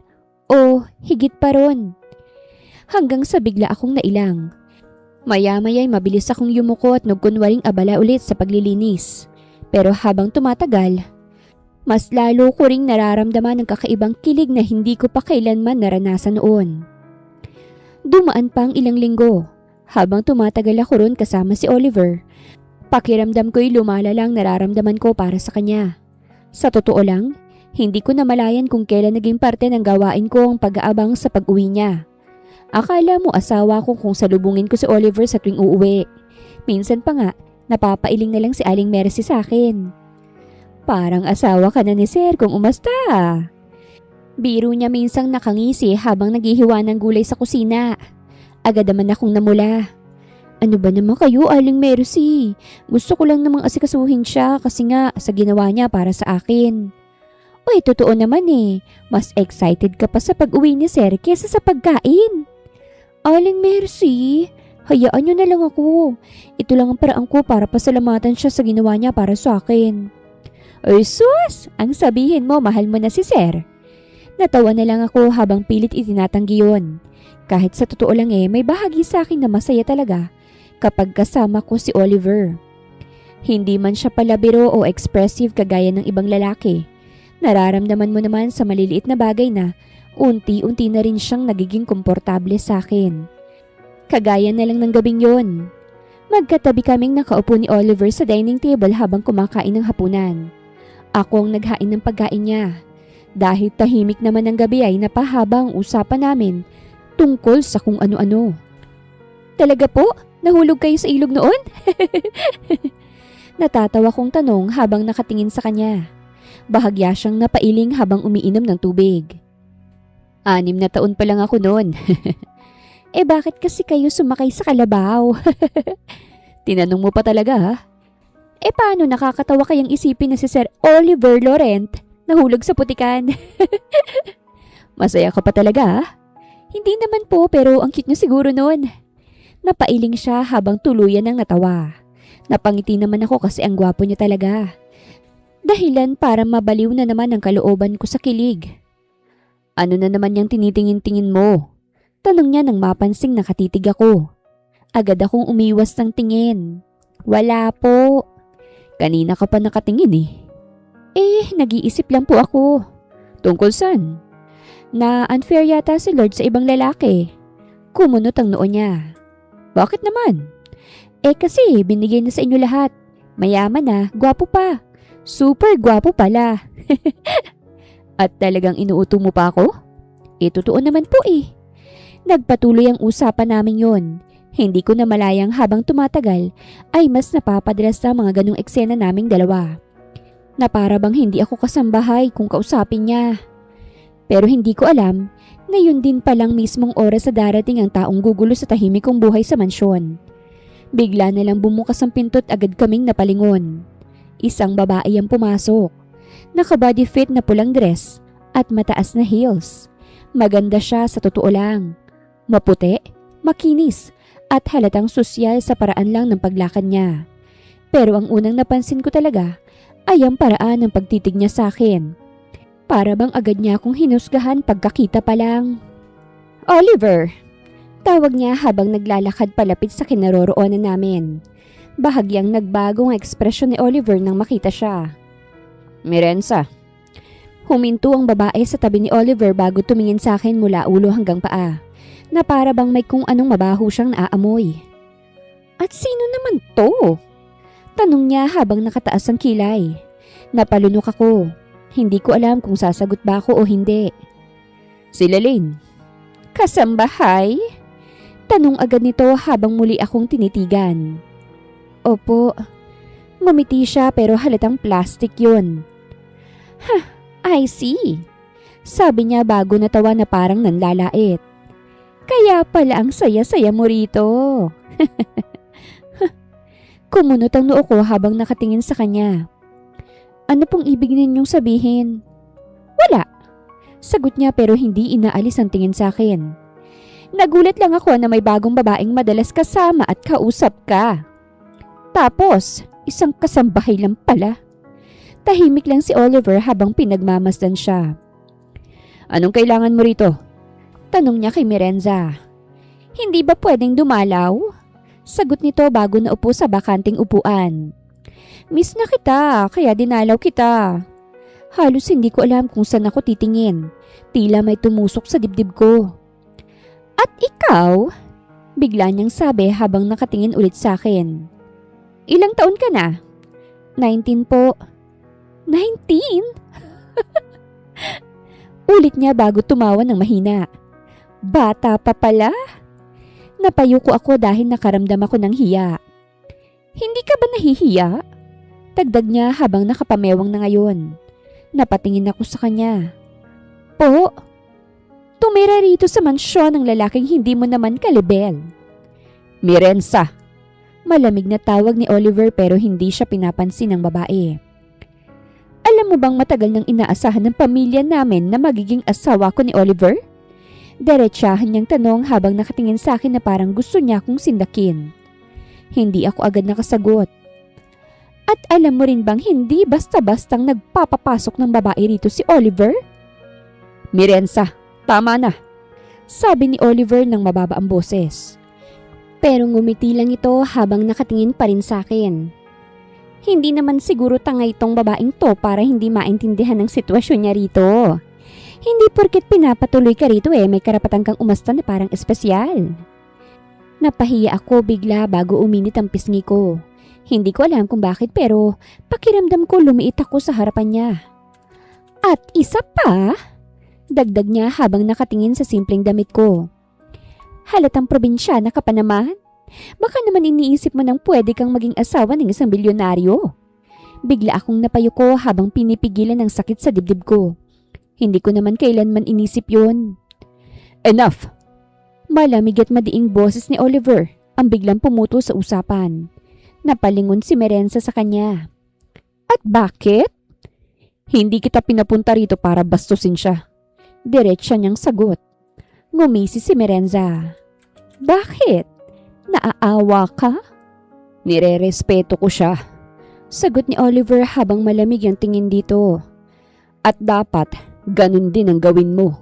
O higit pa ron. Hanggang sa bigla akong nailang. Maya-maya'y mabilis akong yumuko at nagkunwaring abala ulit sa paglilinis. Pero habang tumatagal, mas lalo ko ring nararamdaman ang kakaibang kilig na hindi ko pa kailanman naranasan noon. Dumaan pa ang ilang linggo. Habang tumatagal ako ron kasama si Oliver, pakiramdam ko'y lumalala ang nararamdaman ko para sa kanya. Sa totoo lang, hindi ko namalayan kung kailan naging parte ng gawain ko ang pag-aabang sa pag-uwi niya. Akala mo asawa ko kung salubungin ko si Oliver sa tuwing uuwi. Minsan pa nga, napapailing na lang si Aling Mercy sa akin. Parang asawa ka na ni Sir kung umasta. Biro niya minsang nakangisi habang naghihiwa ng gulay sa kusina. Agad naman akong namula. Ano ba naman kayo, Aling Mercy? Gusto ko lang namang asikasuhin siya kasi nga sa ginawa niya para sa akin. Uy, totoo naman Mas excited ka pa sa pag-uwi ni Sir kesa sa pagkain. Aling Mercy, hayaan niyo na lang ako. Ito lang ang paraan ko para pasalamatan siya sa ginawa niya para sa akin. Ay sus, ang sabihin mo mahal mo na si Sir. Natawa na lang ako habang pilit itinatanggi yun. Kahit sa totoo lang may bahagi sa akin na masaya talaga kapag kasama ko si Oliver. Hindi man siya palabiro o expressive kagaya ng ibang lalaki. Nararamdaman mo naman sa maliliit na bagay na unti-unti na rin siyang nagiging komportable sa akin. Kagaya na lang ng gabing yon. Magkatabi kaming nakaupo ni Oliver sa dining table habang kumakain ng hapunan. Ako ang naghain ng pagkain niya. Dahil tahimik naman ng gabi ay napahaba ang usapan namin tungkol sa kung ano-ano. Talaga po? Nahulog kayo sa ilog noon? Natatawa kong tanong habang nakatingin sa kanya. Bahagya siyang napailing habang umiinom ng tubig. 6 na taon pa lang ako noon. Bakit kasi kayo sumakay sa kalabaw? Tinanong mo pa talaga ha? Paano nakakatawa kayang isipin na si Sir Oliver Laurent nahulog sa putikan? Masaya ka pa talaga ha? Hindi naman po, pero ang cute niyo siguro noon. Napailing siya habang tuluyan ng natawa. Napangiti naman ako kasi ang gwapo niya talaga. Dahilan para mabaliw na naman ang kalooban ko sa kilig. Ano na naman yung tinitingin-tingin mo? Tanong niya nang mapansing nakatitig ako. Agad akong umiwas ng tingin. Wala po. Kanina ka pa nakatingin eh. Nag-iisip lang po ako. Tungkol saan? Na unfair yata si Lord sa ibang lalaki. Kumunot ang noo niya. Bakit naman? Kasi binigay na sa inyo lahat. Mayaman na, gwapo pa. Super gwapo pala. At talagang inuuto mo pa ako? Totoo naman po eh. Nagpatuloy ang usapan namin yon. Hindi ko na malayang habang tumatagal ay mas napapadras na mga ganong eksena naming dalawa. Na para bang hindi ako kasambahay kung kausapin niya. Pero hindi ko alam na yun din palang mismong oras sa darating ang taong gugulo sa tahimik kong buhay sa mansyon. Bigla na lang bumukas ang pinto at agad kaming napalingon. Isang babae ang pumasok. Naka-body fit na pulang dress at mataas na heels. Maganda siya sa totoo lang. Maputi, makinis at halatang sosyal sa paraan lang ng paglakad niya. Pero ang unang napansin ko talaga ay ang paraan ng pagtitig niya sa akin. Para bang agad niya akong hinusgahan pagkakita pa lang. Oliver! Tawag niya habang naglalakad palapit sa kinaroroonan namin. Bahagyang nagbago ang ekspresyon ni Oliver nang makita siya. Mirenza. Huminto ang babae sa tabi ni Oliver bago tumingin sa akin mula ulo hanggang paa, na para bang may kung anong mabaho siyang naaamoy. At sino naman to? Tanong niya habang nakataas ang kilay. Napalunok ako. Hindi ko alam kung sasagot ba ako o hindi. Si Lalaine. Kasambahay? Tanong agad nito habang muli akong tinitigan. Opo. Ngumiti siya pero halatang plastic yun. I see. Sabi niya bago natawa na parang nanlalait. Kaya pala ang saya-saya mo rito. Kumunot ang noo ko habang nakatingin sa kanya. Ano pong ibig ninyong sabihin? Wala. Sagot niya pero hindi inaalis ang tingin sa akin. Nagulat lang ako na may bagong babaeng madalas kasama at kausap ka. Tapos, isang kasambahay lang pala. Tahimik lang si Oliver habang pinagmamasdan siya. Anong kailangan mo rito? Tanong niya kay Mirenza. Hindi ba pwedeng dumalaw? Sagot nito bago naupo sa bakanting upuan. Miss na kita, kaya dinalaw kita. Halos hindi ko alam kung saan ako titingin. Tila may tumusok sa dibdib ko. At ikaw? Bigla niyang sabi habang nakatingin ulit sa akin. Ilang taon ka na? 19 po. 19? Ulit niya bago tumawa ng mahina. Bata pa pala? Napayuko ako dahil nakaramdam ako ng hiya. Hindi ka ba nahihiya? Tagdag niya habang nakapamewang na ngayon. Napatingin ako sa kanya. Po, tumira rito sa mansyon ng lalaking hindi mo naman kalibel. Mirenza. Malamig na tawag ni Oliver pero hindi siya pinapansin ng babae. Alam mo bang matagal nang inaasahan ng pamilya namin na magiging asawa ko ni Oliver? Diretsahan niyang tanong habang nakatingin sa akin na parang gusto niya akong sindakin. Hindi ako agad nakasagot. At alam mo rin bang hindi basta-bastang nagpapapasok ng babae rito si Oliver? Mirenza, tama na. Sabi ni Oliver nang mababa ang boses. Pero ngumiti lang ito habang nakatingin pa rin sa akin. Hindi naman siguro tanga itong babaeng to para hindi maintindihan ang sitwasyon niya rito. Hindi porket pinapatuloy ka rito may karapatan kang umasta na parang espesyal. Napahiya ako bigla bago uminit ang pisngi ko. Hindi ko alam kung bakit pero pakiramdam ko lumiit ako sa harapan niya. At isa pa, dagdag niya habang nakatingin sa simpleng damit ko. Halatang probinsyana ka pa naman. Baka naman iniisip mo nang pwede kang maging asawa ng isang bilyonaryo. Bigla akong napayuko habang pinipigilan ang sakit sa dibdib ko. Hindi ko naman kailanman inisip yun. Enough! Malamig at madiing boses ni Oliver ang biglang pumuto sa usapan. Napalingon si Mirenza sa kanya. At bakit? Hindi kita pinapunta rito para bastusin siya. Diretsa niyang sagot. Ngumisi si Merenza. Bakit? Naaawa ka? Nire-respeto ko siya. Sagot ni Oliver habang malamig ang tingin dito. At dapat, ganun din ang gawin mo.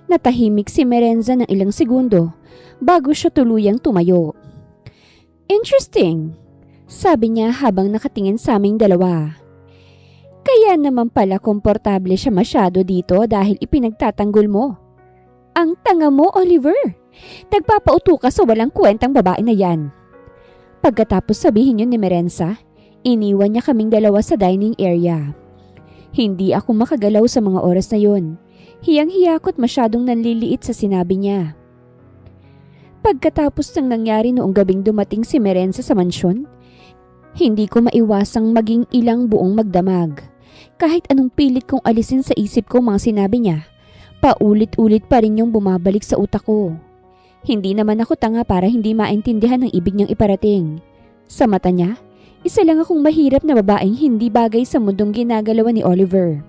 Natahimik si Merenza ng ilang segundo bago siya tuluyang tumayo. Interesting, sabi niya habang nakatingin sa aming dalawa. Kaya naman pala komportable siya masyado dito dahil ipinagtatanggol mo. Ang tanga mo, Oliver. Nagpapauto ka sa walang kwentang babae na yan. Pagkatapos sabihin yun ni Merenza, iniwan niya kaming dalawa sa dining area. Hindi ako makagalaw sa mga oras na yun. Hiyang-hiya ko't masyadong nanliliit sa sinabi niya. Pagkatapos ng nangyari noong gabing dumating si Merenza sa mansyon, hindi ko maiwasang maging ilang buong magdamag. Kahit anong pilit kong alisin sa isip ko mga sinabi niya, paulit-ulit pa rin yung bumabalik sa utak ko. Hindi naman ako tanga para hindi maintindihan ang ibig niyang iparating. Sa mata niya, isa lang akong mahirap na babaeng hindi bagay sa mundong ginagalawan ni Oliver.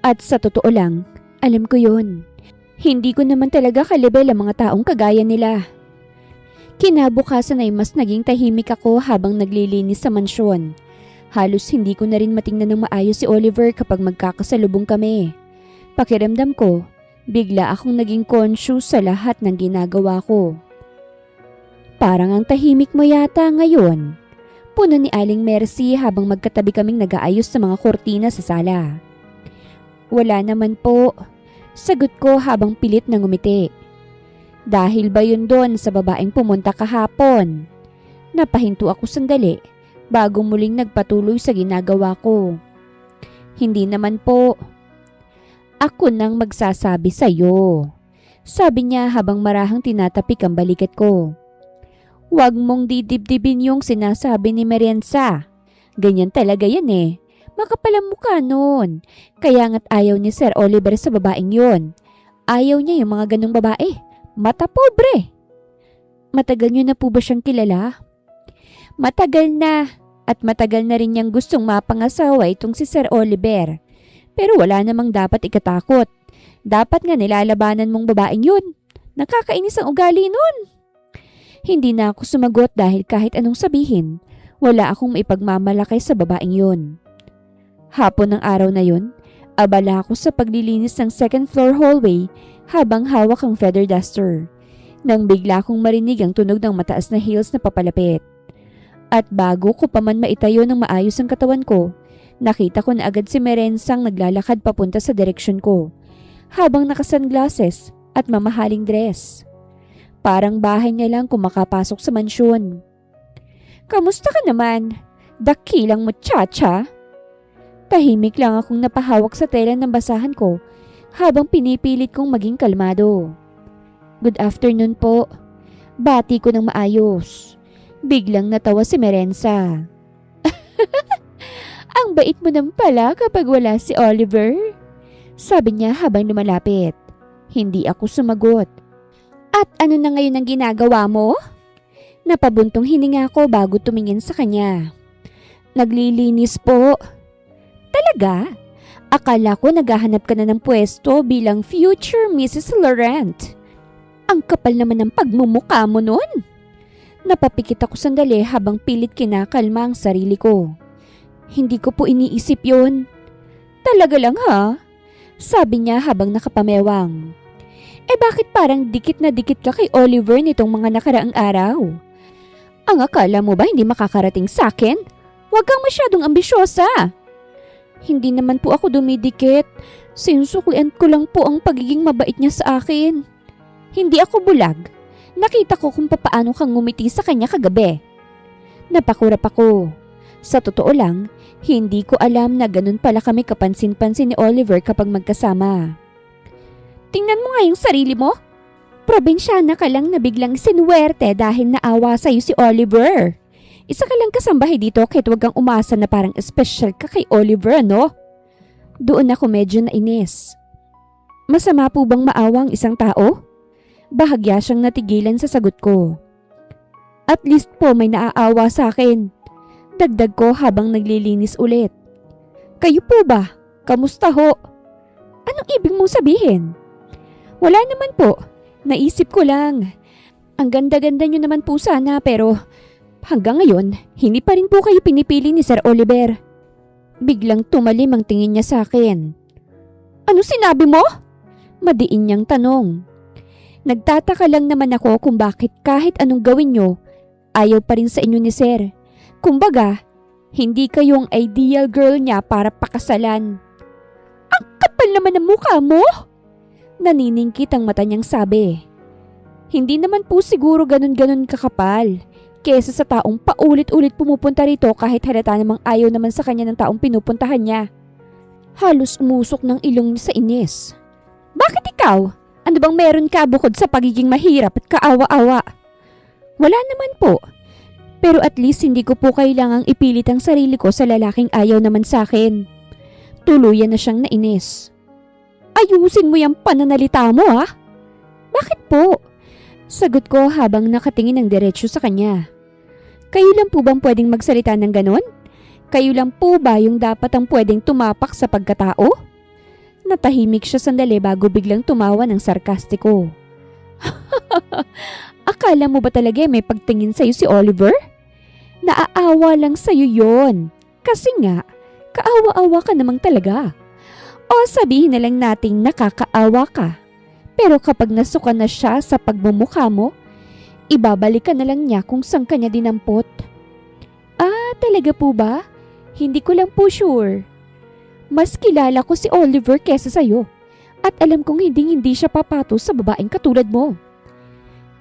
At sa totoo lang, alam ko yun. Hindi ko naman talaga kalibel ang mga taong kagaya nila. Kinabukasan ay mas naging tahimik ako habang naglilinis sa mansyon. Halos hindi ko na rin matingnan ng maayos si Oliver kapag magkakasalubong kami. Pakiramdam ko, bigla akong naging conscious sa lahat ng ginagawa ko. Parang ang tahimik mo yata ngayon. Puno ni Aling Mercy habang magkatabi kaming nag-aayos sa mga kortina sa sala. Wala naman po, sagot ko habang pilit na ngumiti. Dahil ba yun doon sa babaeng pumunta kahapon? Napahinto ako sandali bago muling nagpatuloy sa ginagawa ko. Hindi naman po. Ako nang magsasabi sa'yo, sabi niya habang marahang tinatapik ang balikat ko. Huwag mong didibdibin yung sinasabi ni Merenza. Ganyan talaga yan eh. Makapal ang mukha nun. Kaya nga't ayaw ni Sir Oliver sa babaeng yun. Ayaw niya yung mga ganong babae. Mata pobre. Matagal niyo na po ba siyang kilala? Matagal na. At matagal na rin niyang gustong mapangasawa itong si Sir Oliver. Pero wala namang dapat ikatakot. Dapat nga nilalabanan mong babaeng yun. Nakakainis ang ugali nun. Hindi na ako sumagot dahil kahit anong sabihin, wala akong maipagmamalaki sa babaeng yun. Hapon ng araw na yun, abala ako sa paglilinis ng second floor hallway habang hawak ang feather duster. Nang bigla kong marinig ang tunog ng mataas na heels na papalapit. At bago ko pa man maitayo ng maayos ang katawan ko, nakita ko na agad si Merenzang naglalakad papunta sa direksyon ko, habang naka-sunglasses at mamahaling dress. Parang bahay niya lang kung makapasok sa mansyon. Kamusta ka naman? Dakilang muchacha? Tahimik lang akong napahawak sa tela ng basahan ko habang pinipilit kong maging kalmado. Good afternoon po. Bati ko ng maayos. Biglang natawa si Merenza. Ang bait mo naman pala kapag wala si Oliver. Sabi niya habang lumalapit. Hindi ako sumagot. At ano na ngayon ang ginagawa mo? Napabuntong hininga ko bago tumingin sa kanya. Naglilinis po. Talaga? Akala ko naghahanap ka na ng pwesto bilang future Mrs. Laurent. Ang kapal naman ng pagmumukha mo nun. Napapikit ako sandali habang pilit kinakalma ang sarili ko. Hindi ko po iniisip yun. Talaga lang ha? Sabi niya habang nakapamewang. Bakit parang dikit na dikit ka kay Oliver nitong mga nakaraang araw? Ang akala mo ba hindi makakarating sa akin? Huwag kang masyadong ambisyosa. Hindi naman po ako dumidikit. Sinusuklian ko lang po ang pagiging mabait niya sa akin. Hindi ako bulag. Nakita ko kung papaano kang ngumiti sa kanya kagabi. Napakurap ako. Sa totoo lang, hindi ko alam na ganun pala kami kapansin-pansin ni Oliver kapag magkasama. Tingnan mo nga yung sarili mo. Probinsyana ka lang na biglang sinuwerte dahil naawa sa'yo si Oliver. Isa ka lang kasambahay dito kahit wag kang umasa na parang special ka kay Oliver, no? Doon ako medyo nainis. Masama po bang maawa ang isang tao? Bahagya siyang natigilan sa sagot ko. At least po may naaawa sa akin. Dagdag ko habang naglilinis ulit. Kayo po ba? Kamusta ho? Anong ibig mong sabihin? Wala naman po. Naisip ko lang. Ang ganda-ganda nyo naman po sana pero hanggang ngayon, hindi pa rin po kayo pinipili ni Sir Oliver. Biglang tumalim ang tingin niya sa akin. Ano sinabi mo? Madiin niyang tanong. Nagtataka lang naman ako kung bakit kahit anong gawin nyo, ayaw pa rin sa inyo ni Sir. Kumbaga, hindi kayong ideal girl niya para pakasalan. Ang kapal naman ng mukha mo! Naniningkit ang mata niyang sabi. Hindi naman po siguro ganun-ganun kakapal kesa sa taong paulit-ulit pumupunta rito kahit halata namang ayaw naman sa kanya ng taong pinupuntahan niya. Halos umusok ng ilong sa inis. Bakit ikaw? Ano bang meron ka bukod sa pagiging mahirap at kaawa-awa? Wala naman po. Pero at least hindi ko po kailangang ipilit ang sarili ko sa lalaking ayaw naman sa akin. Tuluyan na siyang nainis. Ayusin mo yung pananalita mo ha? Bakit po? Sagot ko habang nakatingin ng diretsyo sa kanya. Kayo lang po bang pwedeng magsalita ng ganon? Kayo lang po ba yung dapat ang pwedeng tumapak sa pagkatao? Natahimik siya sandali bago biglang tumawa ng sarkastiko. Akala mo ba talaga may pagtingin sa'yo si Oliver? Naaawa lang sa'yo yon. Kasi nga, kaawa-awa ka namang talaga. O sabihin na lang nating nakakaawa ka. Pero kapag nasuka na siya sa pagmumukha mo, ibabalik ka na lang niya kung saan kanya dinampot. Ah, talaga po ba? Hindi ko lang po sure. Mas kilala ko si Oliver kesa sa'yo. At alam kong hindi siya papatos sa babaeng katulad mo.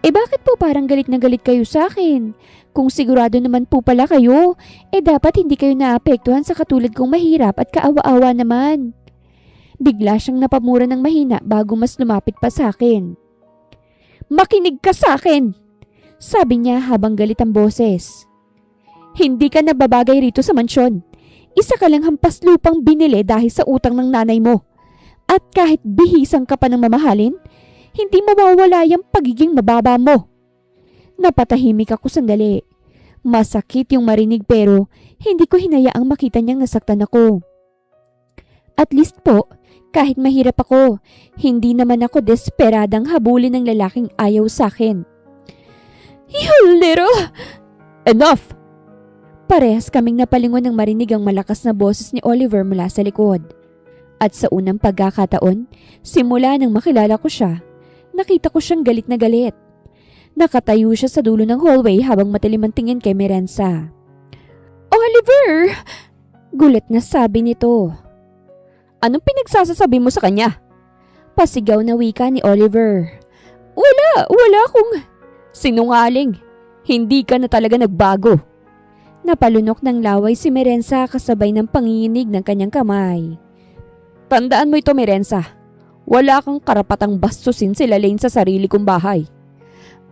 Eh bakit po parang galit na galit kayo sa akin? Kung sigurado naman po pala kayo, dapat hindi kayo naapektuhan sa katulad kong mahirap at kaawa-awa naman. Bigla siyang napamura ng mahina bago mas lumapit pa sa akin. Makinig ka sa akin! Sabi niya habang galit ang boses. Hindi ka nababagay rito sa mansyon. Isa ka lang hampas lupang binili dahil sa utang ng nanay mo. At kahit bihisang ka pa ng mamahalin, hindi mawawala yung pagiging mababa mo. Napatahimik ako sandali. Masakit yung marinig pero hindi ko hinayaang makita niyang nasaktan ako. At least po, kahit mahirap ako, hindi naman ako desperadang habulin ng lalaking ayaw sa akin. You little... Enough! Parehas kaming napalingon nang marinig ang malakas na boses ni Oliver mula sa likod. At sa unang pagkakataon, simula nang makilala ko siya, nakita ko siyang galit na galit. Nakatayo siya sa dulo ng hallway habang matalim ang tingin kay Merenza. Oliver! Gulat na sabi nito. Anong pinagsasasabi mo sa kanya? Pasigaw na wika ni Oliver. Wala akong... Sinungaling. Hindi ka na talaga nagbago. Napalunok ng laway si Merenza kasabay ng panginginig ng kanyang kamay. Tandaan mo ito, Merenza. Wala kang karapatang bastusin sila Lane sa sarili kong bahay.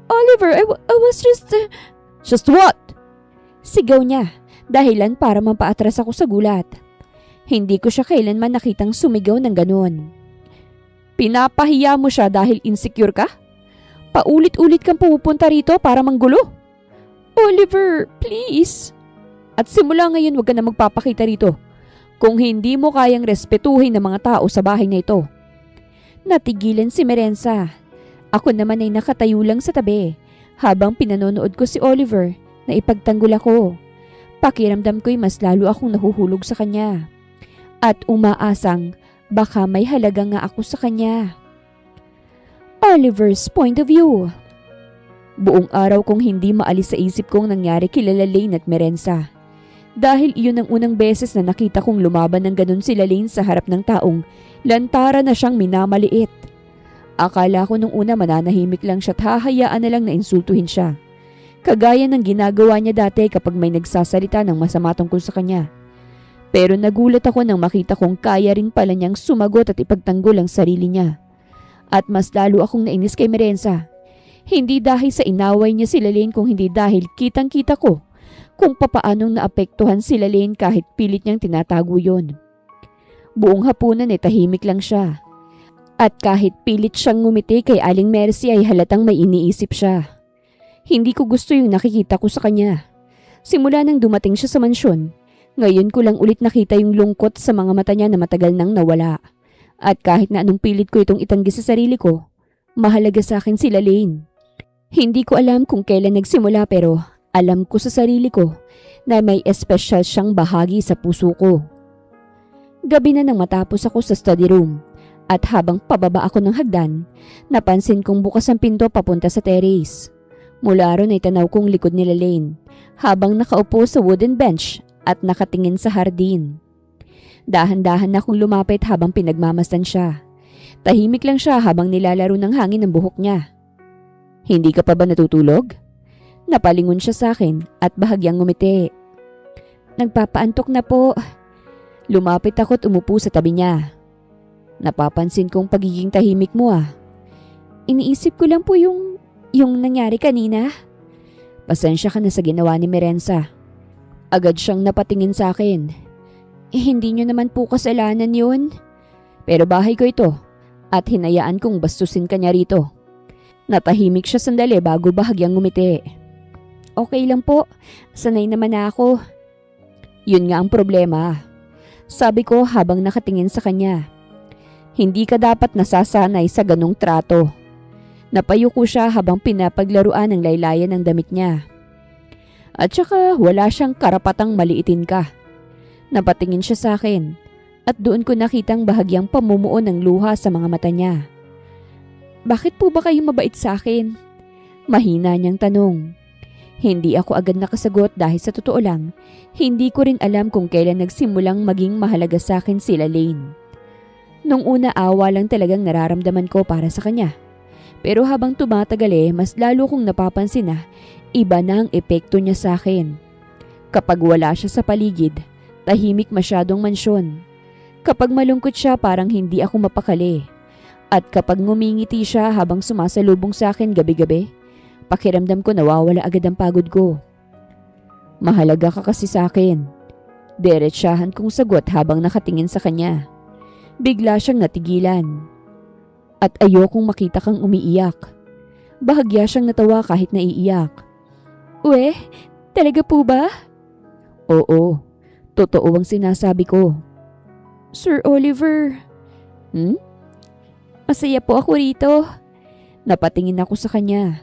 Oliver, I was just... Just what? Sigaw niya, dahilan para mapaatras ako sa gulat. Hindi ko siya kailanman nakitang sumigaw ng ganon. Pinapahiya mo siya dahil insecure ka? Paulit-ulit kang pumupunta rito para manggulo? Oliver, please. At simula ngayon huwag ka na magpapakita rito kung hindi mo kayang respetuhin ng mga tao sa bahay na ito. Natigilan si Merenza. Ako naman ay nakatayo lang sa tabi habang pinanonood ko si Oliver na ipagtanggol ako. Pakiramdam ko'y mas lalo akong nahuhulog sa kanya. At umaasang baka may halaga nga ako sa kanya. Oliver's point of view. Buong araw kong hindi maalis sa isip kong nangyari kilala Lane at Merenza. Dahil iyon ang unang beses na nakita kong lumaban ng ganun sila Lane sa harap ng taong lantara na siyang minamaliit. Akala ko nung una mananahimik lang siya at hahayaan na lang na insultuhin siya. Kagaya ng ginagawa niya dati kapag may nagsasalita ng masama tungkol sa kanya. Pero nagulat ako nang makita kong kaya rin pala niyang sumagot at ipagtanggol ang sarili niya. At mas lalo akong nainis kay Merenza. Hindi dahil sa inaway niya sila Lane kung hindi dahil kitang-kita ko kung papaanong naapektuhan sila Lane kahit pilit niyang tinatago yon. Buong hapunan tahimik lang siya. At kahit pilit siyang ngumiti kay Aling Mercy ay halatang may iniisip siya. Hindi ko gusto yung nakikita ko sa kanya. Simula nang dumating siya sa mansyon, ngayon ko lang ulit nakita yung lungkot sa mga mata niya na matagal nang nawala. At kahit na anong pilit ko itong itanggi sa sarili ko, Mahalaga sa akin sila Lane. Hindi ko alam kung kailan nagsimula pero alam ko sa sarili ko na may espesyal siyang bahagi sa puso ko. Gabi na nang matapos ako sa study room at habang pababa ako ng hagdan, napansin kong bukas ang pinto papunta sa terrace. Mula ron ay tanaw kong likod nila Lane habang nakaupo sa wooden bench at nakatingin sa hardin. Dahan-dahan na akong lumapit habang pinagmamasdan siya. Tahimik lang siya habang nilalaro ng hangin ang buhok niya. Hindi ka pa ba natutulog? Napalingon siya sa akin at bahagyang ngumiti. Nagpapaantok na po. Lumapit ako at umupo sa tabi niya. Napapansin kong pagiging tahimik mo ah. Iniisip ko lang po yung nangyari kanina. Pasensya ka na sa ginawa ni Merenza. Agad siyang napatingin sa akin. Hindi niyo naman po kasalanan yun. Pero bahay ko ito at hinayaan kong bastusin ka niya rito. Natahimik siya sandali bago bahagyang ngumiti. Okay lang po, sanay naman na ako. Yun nga ang problema. Sabi ko habang nakatingin sa kanya. Hindi ka dapat nasasanay sa ganong trato. Napayo ko siya habang pinapaglaruan ng laylayan ng damit niya. At saka wala siyang karapatang maliitin ka. Napatingin siya sa akin at doon ko nakitang bahagyang pamumuo ng luha sa mga mata niya. Bakit po ba kayo mabait sa akin? Mahina niyang tanong. Hindi ako agad nakasagot dahil sa totoo lang, hindi ko rin alam kung kailan nagsimulang maging mahalaga sa akin sila Lane. Nung una awa lang talagang nararamdaman ko para sa kanya. Pero habang tumatagal mas lalo kong napapansin na iba na ang epekto niya sa akin. Kapag wala siya sa paligid, tahimik masyadong mansyon. Kapag malungkot siya parang hindi ako mapakali. At kapag ngumingiti siya habang sumasalubong sa akin gabi-gabi, pakiramdam ko nawawala agad ang pagod ko. Mahalaga ka kasi sa akin. Diretsahan kong sagot habang nakatingin sa kanya. Bigla siyang natigilan. At ayokong makita kang umiiyak. Bahagya siyang natawa kahit naiiyak. Uwe, talaga po ba? Oo, totoo ang sinasabi ko. Sir Oliver. Masaya po ako rito. Napatingin ako sa kanya.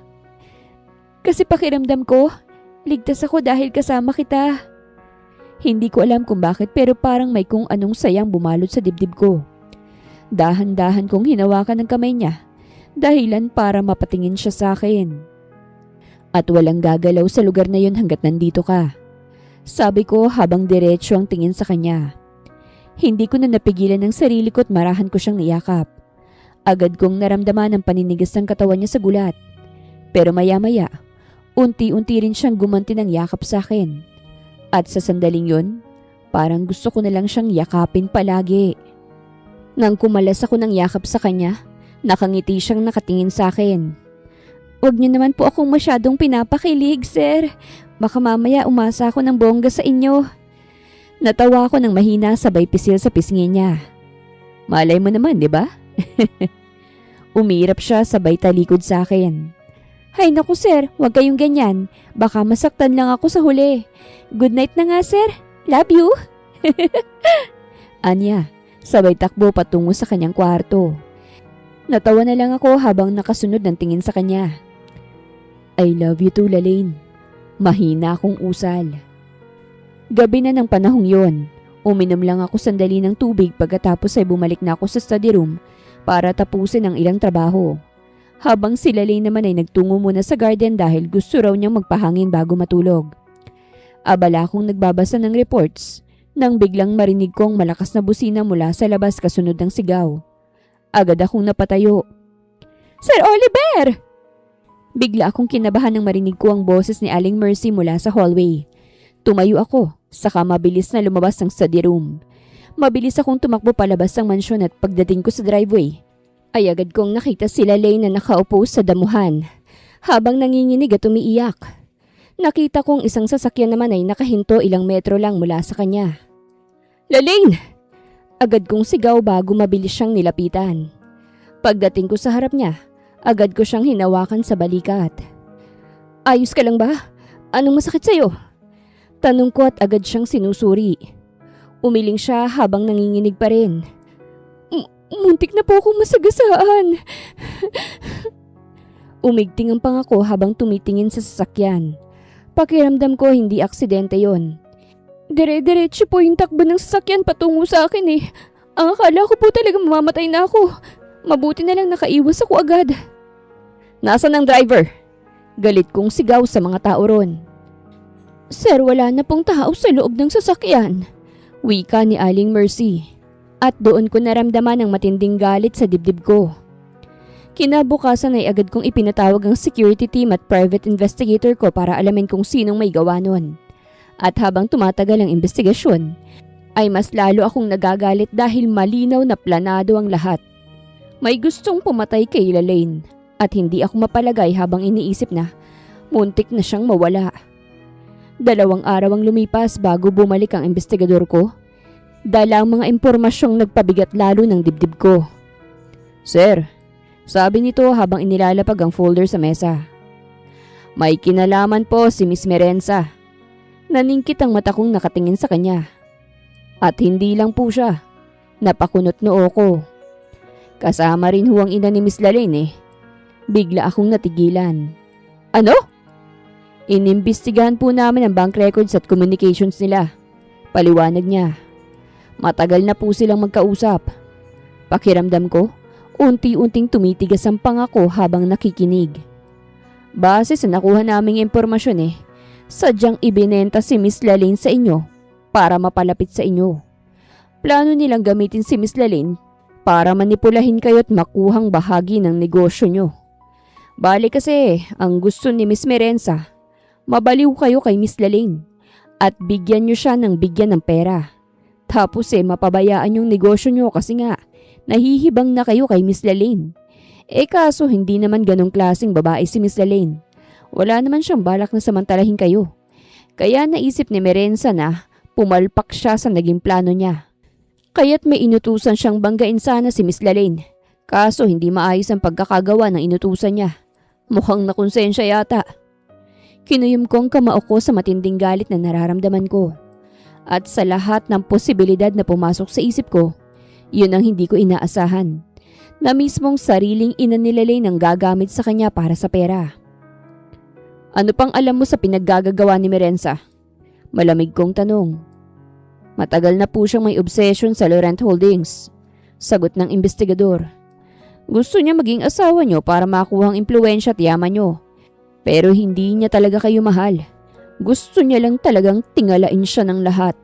Kasi pakiramdam ko, ligtas ako dahil kasama kita. Hindi ko alam kung bakit pero parang may kung anong sayang bumalot sa dibdib ko. Dahan-dahan kong hinawakan ng kamay niya, dahilan para mapatingin siya sa akin. At walang gagalaw sa lugar na yun hanggat nandito ka. Sabi ko habang diretso ang tingin sa kanya. Hindi ko na napigilan ng sarili ko at marahan ko siyang niyakap. Agad kong naramdaman ang paninigas ng katawan niya sa gulat. Pero maya-maya, unti-unti rin siyang gumanti ng yakap sa akin. At sa sandaling yun, parang gusto ko na lang siyang yakapin palagi. Nang kumalas ako ng yakap sa kanya, nakangiti siyang nakatingin sa akin. Huwag niyo naman po akong masyadong pinapakilig, sir. Baka mamaya umasa ako ng bongga sa inyo. Natawa ako ng mahina sabay pisil sa pisngi niya. Malay mo naman, di ba? Umirap siya sabay talikod sa akin. Hay naku sir, huwag kayong ganyan. Baka masaktan lang ako sa huli. Good night na nga sir. Love you. Anya, sabay takbo patungo sa kanyang kwarto. Natawa na lang ako habang nakasunod ng tingin sa kanya. I love you too, Lalaine. Mahina akong usal. Gabi na ng panahong yon. Uminom lang ako sandali ng tubig pagkatapos ay bumalik na ako sa study room para tapusin ang ilang trabaho. Habang si Lalaine naman ay nagtungo muna sa garden dahil gusto raw niyang magpahangin bago matulog. Abala akong nagbabasa ng reports nang biglang marinig kong malakas na busina mula sa labas kasunod ng sigaw. Agad akong napatayo. Sir Oliver! Bigla akong kinabahan nang marinig ko ang boses ni Aling Mercy mula sa hallway. Tumayo ako, saka mabilis na lumabas ng study room. Mabilis akong tumakbo palabas ng mansyon at pagdating ko sa driveway, ay agad kong nakita si Lalaine na nakaupo sa damuhan, habang nanginginig at umiiyak. Nakita kong isang sasakyan naman ay nakahinto ilang metro lang mula sa kanya. Lalaine! Agad kong sigaw bago mabilis siyang nilapitan. Pagdating ko sa harap niya, agad ko siyang hinawakan sa balikat. Ayos ka lang ba? Anong masakit sa'yo? Tanong ko at agad siyang sinusuri. Umiling siya habang nanginginig pa rin. Muntik na po akong masagasaan. Umigting ang pangako habang tumitingin sa sasakyan. Pakiramdam ko hindi aksidente yon. Dire-diretso po yung takbo ng sasakyan patungo sa akin eh. Ang akala ko po talaga mamamatay na ako. Mabuti na lang nakaiwas ako agad. Nasaan ang driver? Galit kong sigaw sa mga tao ron. Sir, wala na pong tao sa loob ng sasakyan. Wika ni Aling Mercy. At doon ko naramdaman ang matinding galit sa dibdib ko. Kinabukasan ay agad kong ipinatawag ang security team at private investigator ko para alamin kung sinong may gawa nun. At habang tumatagal ang investigasyon, ay mas lalo akong nagagalit dahil malinaw na planado ang lahat. May gustong pumatay kay Lalaine at hindi ako mapalagay habang iniisip na muntik na siyang mawala. 2 araw ang lumipas bago bumalik ang investigador ko. Dala ang mga impormasyong nagpabigat lalo ng dibdib ko. Sir, sabi nito habang inilalapag ang folder sa mesa. May kinalaman po si Miss Merenza. Naningkit ang mata kong nakatingin sa kanya. At hindi lang po siya. Napakunot noo ko. Kasama rin huwang ina ni Miss Lalaine eh. Bigla akong natigilan. Ano? Inimbestigahan po namin ang bank records at communications nila. Paliwanag niya. Matagal na po silang magkausap. Pakiramdam ko, unti-unting tumitigas ang pangako habang nakikinig. Base sa nakuha naming impormasyon eh, sadyang ibinenta si Miss Lalaine sa inyo para mapalapit sa inyo. Plano nilang gamitin si Miss Lalaine para manipulahin kayo at makuhang bahagi ng negosyo nyo. Bali kasi, ang gusto ni Miss Merenza, mabaliw kayo kay Miss Lalaine at bigyan nyo siya ng bigyan ng pera. Tapos mapabayaan yung negosyo nyo kasi nga, nahihibang na kayo kay Miss Lalaine. Kaso hindi naman ganong klaseng babae si Miss Lalaine. Wala naman siyang balak na samantalahin kayo. Kaya naisip ni Merenza na pumalpak siya sa naging plano niya. Kaya't may inutusan siyang banggain sana si Miss Lalaine. Kaso hindi maayos ang pagkakagawa ng inutusan niya. Mukhang nakonsensya yata. Kinuyom ko ang kamao ko sa matinding galit na nararamdaman ko. At sa lahat ng posibilidad na pumasok sa isip ko, yun ang hindi ko inaasahan. Na mismong sariling ina ni Lalaine ang gagamit sa kanya para sa pera. Ano pang alam mo sa pinaggagawa ni Merenza? Malamig kong tanong. Matagal na po siyang may obsession sa Laurent Holdings. Sagot ng investigador. Gusto niya maging asawa niyo para makuha ang impluwensya at yaman niyo. Pero hindi niya talaga kayo mahal. Gusto niya lang talagang tingalain siya ng lahat.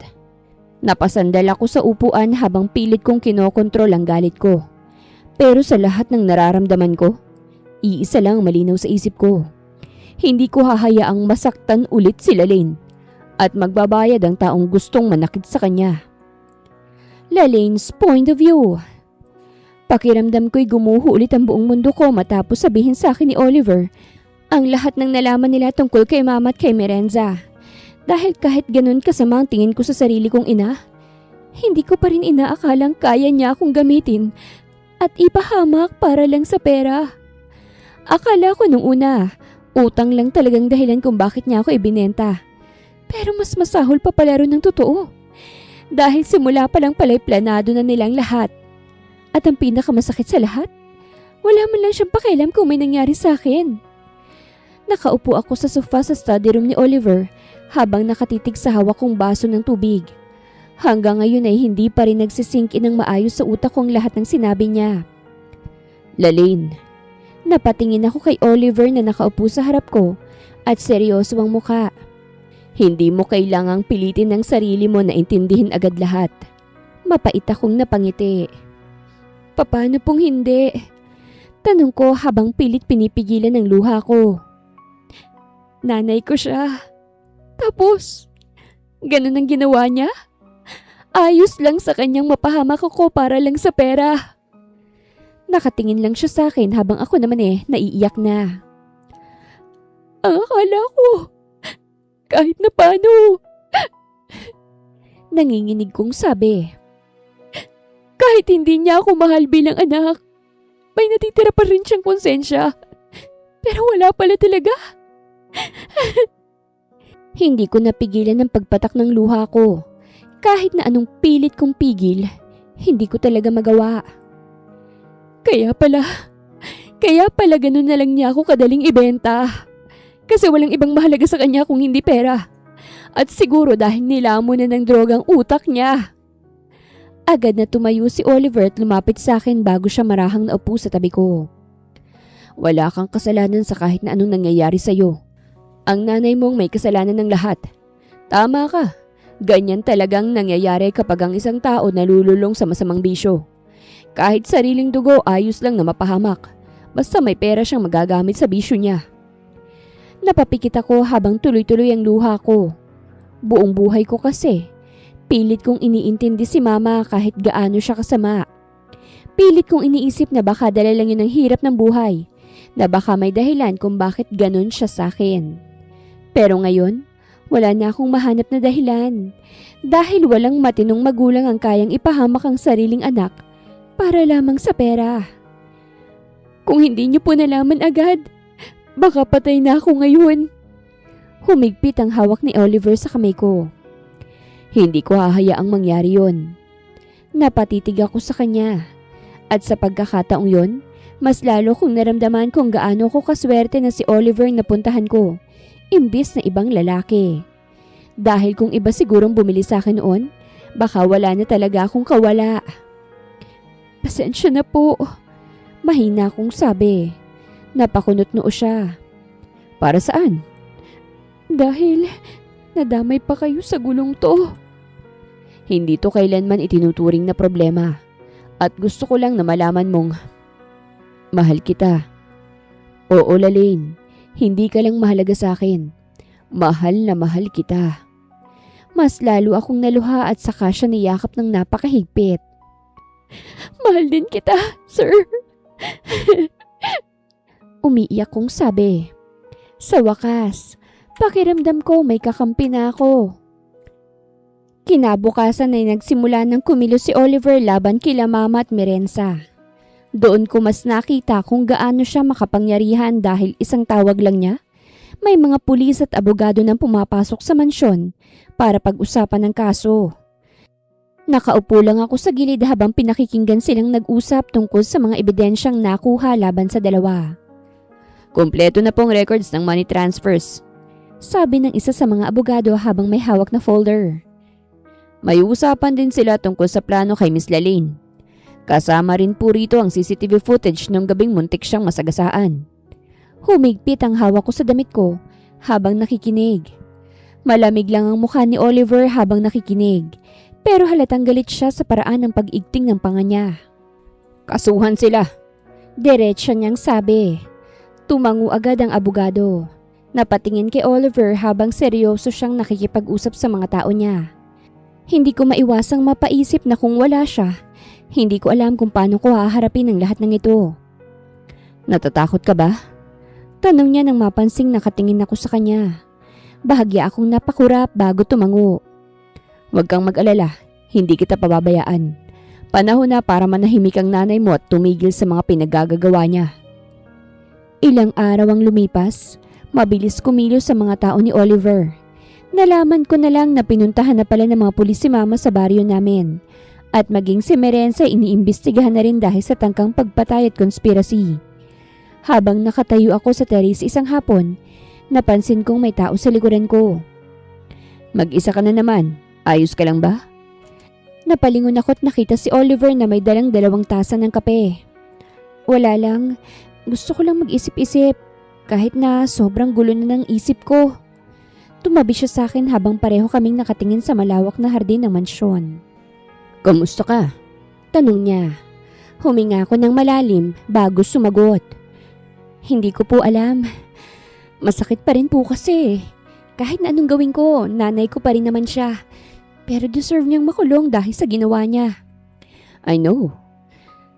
Napasandal ako sa upuan habang pilit kong kinokontrol ang galit ko. Pero sa lahat ng nararamdaman ko, iisa lang malinaw sa isip ko. Hindi ko hahayaang masaktan ulit si Lalaine at magbabayad ang taong gustong manakit sa kanya. Lalaine's point of view. Pakiramdam ko'y gumuho ulit ang buong mundo ko matapos sabihin sa akin ni Oliver ang lahat ng nalaman nila tungkol kay Mama at kay Merenza. Dahil kahit ganun kasama ang tingin ko sa sarili kong ina, hindi ko pa rin inaakalang kaya niya akong gamitin at ipahamak para lang sa pera. Akala ko nung una, utang lang talagang dahilan kung bakit niya ako ibinenta. Pero mas masahol pa pala rin ng totoo. Dahil simula pa lang pala'y planado na nilang lahat. At ang pinakamasakit sa lahat, wala man lang siyang pakialam kung may nangyari sa akin. Nakaupo ako sa sofa sa study room ni Oliver habang nakatitig sa hawak kong baso ng tubig. Hanggang ngayon ay hindi pa rin nagsisink in ng maayos sa utak kong lahat ng sinabi niya. Lalaine, napatingin ako kay Oliver na nakaupo sa harap ko at seryoso ang mukha. Hindi mo kailangang pilitin ng sarili mo na intindihin agad lahat. Mapait akong napangiti. Paano pong hindi? Tanong ko habang pilit pinipigilan ng luha ko. Nanay ko siya. Tapos, ganun ang ginawa niya? Ayos lang sa kanyang mapahamak ako para lang sa pera. Nakatingin lang siya sa akin habang ako naman naiiyak na. Ang akala ko, kahit na paano. Nanginginig kong sabi. Kahit hindi niya ako mahal bilang anak, may natitira pa rin siyang konsensya. Pero wala pala talaga. Hindi ko napigilan ang pagpatak ng luha ko. Kahit na anong pilit kong pigil, hindi ko talaga magawa. Kaya pala ganun na lang niya ako kadaling ibenta. Kasi walang ibang mahalaga sa kanya kung hindi pera. At siguro dahil nilamon na ng drogang utak niya. Agad na tumayo si Oliver at lumapit sa akin bago siya marahang naupo sa tabi ko. Wala kang kasalanan sa kahit na anong nangyayari sa'yo. Ang nanay mong may kasalanan ng lahat. Tama ka. Ganyan talagang nangyayari kapag ang isang tao nalululong sa masamang bisyo. Kahit sariling dugo, ayos lang na mapahamak. Basta may pera siyang magagamit sa bisyo niya. Napapikit ako habang tuloy-tuloy ang luha ko. Buong buhay ko kasi. Pilit kong iniintindi si mama kahit gaano siya kasama. Pilit kong iniisip na baka dala lang yun ng hirap ng buhay. Na baka may dahilan kung bakit ganun siya sa akin. Pero ngayon, wala na akong mahanap na dahilan. Dahil walang matinong magulang ang kayang ipahamak ang sariling anak para lamang sa pera. Kung hindi niyo po nalaman agad, baka patay na ako ngayon. Humigpit ang hawak ni Oliver sa kamay ko. Hindi ko hahayaang mangyari yon. Napatitig ako sa kanya. At sa pagkakataong yon, mas lalo kong naramdaman kung gaano ko kaswerte na si Oliver na puntahan ko, imbis na ibang lalaki. Dahil kung iba sigurong bumili sa akin noon, baka wala na talaga akong kawala. Pasensya na po. Mahina akong sabi. Napakunot noo siya. Para saan? Dahil nadamay pa kayo sa gulong to. Hindi to kailanman itinuturing na problema. At gusto ko lang na malaman mong mahal kita. Oo, Lalaine. Hindi ka lang mahalaga sa akin. Mahal na mahal kita. Mas lalo akong naluha at saka siya niyakap ng napakahigpit. Mahal din kita, sir. Umiiyak kong sabi. Sa wakas, pakiramdam ko may kakampi na ako. Kinabukasan ay nagsimula ng kumilos si Oliver laban kila Mama at Merenza. Doon ko mas nakita kung gaano siya makapangyarihan dahil isang tawag lang niya. May mga pulis at abogado nang pumapasok sa mansyon para pag-usapan ng kaso. Nakaupo lang ako sa gilid habang pinakikinggan silang nag-usap tungkol sa mga ebidensyang nakuha laban sa dalawa. Kompleto na pong records ng money transfers, sabi ng isa sa mga abogado habang may hawak na folder. May usapan din sila tungkol sa plano kay Miss Lalaine. Kasama rin po rito ang CCTV footage nung gabing muntik siyang masagasaan. Humigpit ang hawak ko sa damit ko habang nakikinig. Malamig lang ang mukha ni Oliver habang nakikinig, pero halatang galit siya sa paraan ng pag-igting ng panga niya. Kasuhan sila, diretsa niyang sabi. Tumango agad ang abogado. Napatingin kay Oliver habang seryoso siyang nakikipag-usap sa mga tao niya. Hindi ko maiwasang mapaisip na kung wala siya, hindi ko alam kung paano ko haharapin ang lahat ng ito. Natatakot ka ba? Tanong niya nang mapansing nakatingin ako sa kanya. Bahagya akong napakurap bago tumango. Huwag kang mag-alala, hindi kita pababayaan. Panahon na para manahimik ang nanay mo at tumigil sa mga pinagagagawa niya. Ilang araw ang lumipas, mabilis kumilos sa mga tao ni Oliver. Nalaman ko na lang na pinuntahan na pala ng mga pulis si Mama sa baryo namin. At maging si Merenza iniimbestigahan na rin dahil sa tangkang pagpatay at konspirasi. Habang nakatayo ako sa terrace isang hapon, napansin kong may tao sa likuran ko. Mag-isa ka na naman, ayos ka lang ba? Napalingon ako at nakita si Oliver na may dalang 2 tasa ng kape. Wala lang, gusto ko lang mag-isip-isip kahit na sobrang gulo na ng isip ko. Tumabi siya sa akin habang pareho kaming nakatingin sa malawak na hardin ng mansyon. Kamusta ka? Tanong niya. Huminga ako ng malalim bago sumagot. Hindi ko po alam. Masakit pa rin po kasi. Kahit na anong gawin ko, nanay ko pa rin naman siya. Pero deserve niyang makulong dahil sa ginawa niya. I know.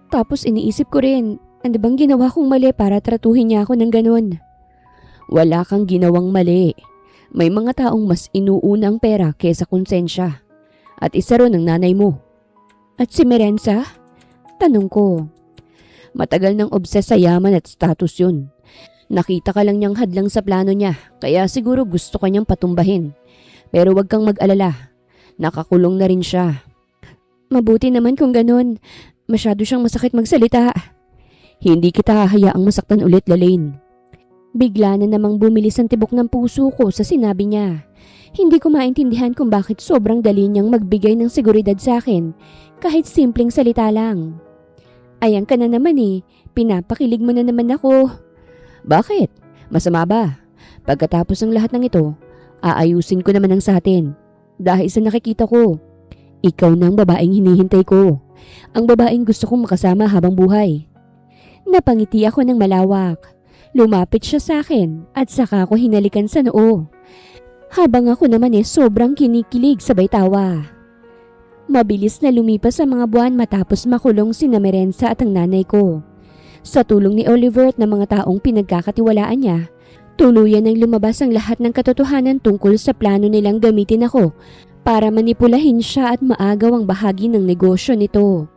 Tapos iniisip ko rin, ano bang ginawa kong mali para tratuhin niya ako ng ganun? Wala kang ginawang mali. May mga taong mas inuuna ang pera kaysa konsensya. At isa ron ang nanay mo. At si Merenza? Tanong ko. Matagal nang obses sa yaman at status yun. Nakita ka lang niyang hadlang sa plano niya, kaya siguro gusto ka niyang patumbahin. Pero wag kang mag-alala. Nakakulong na rin siya. Mabuti naman kung ganun. Masyado siyang masakit magsalita. Hindi kita hahayaang masaktan ulit, Lalaine. Bigla na namang bumilis ang tibok ng puso ko sa sinabi niya. Hindi ko maintindihan kung bakit sobrang dali niyang magbigay ng seguridad sa akin, kahit simpleng salita lang. Ayan ka na naman eh, pinapakilig mo na naman ako. Bakit? Masama ba? Pagkatapos ng lahat ng ito, aayusin ko naman ang sa atin. Dahil sa nakikita ko, ikaw na ang babaeng hinihintay ko. Ang babaeng gusto kong makasama habang buhay. Napangiti ako ng malawak. Lumapit siya sa akin at saka ako hinalikan sa noo. Habang ako naman sobrang kinikilig sabay tawa. Mabilis na lumipas ang mga buwan matapos makulong sina Merenza at ang nanay ko. Sa tulong ni Oliver at ng mga taong pinagkakatiwalaan niya, tuluyan nang lumabas ang lahat ng katotohanan tungkol sa plano nilang gamitin ako para manipulahin siya at maagaw ang bahagi ng negosyo nito.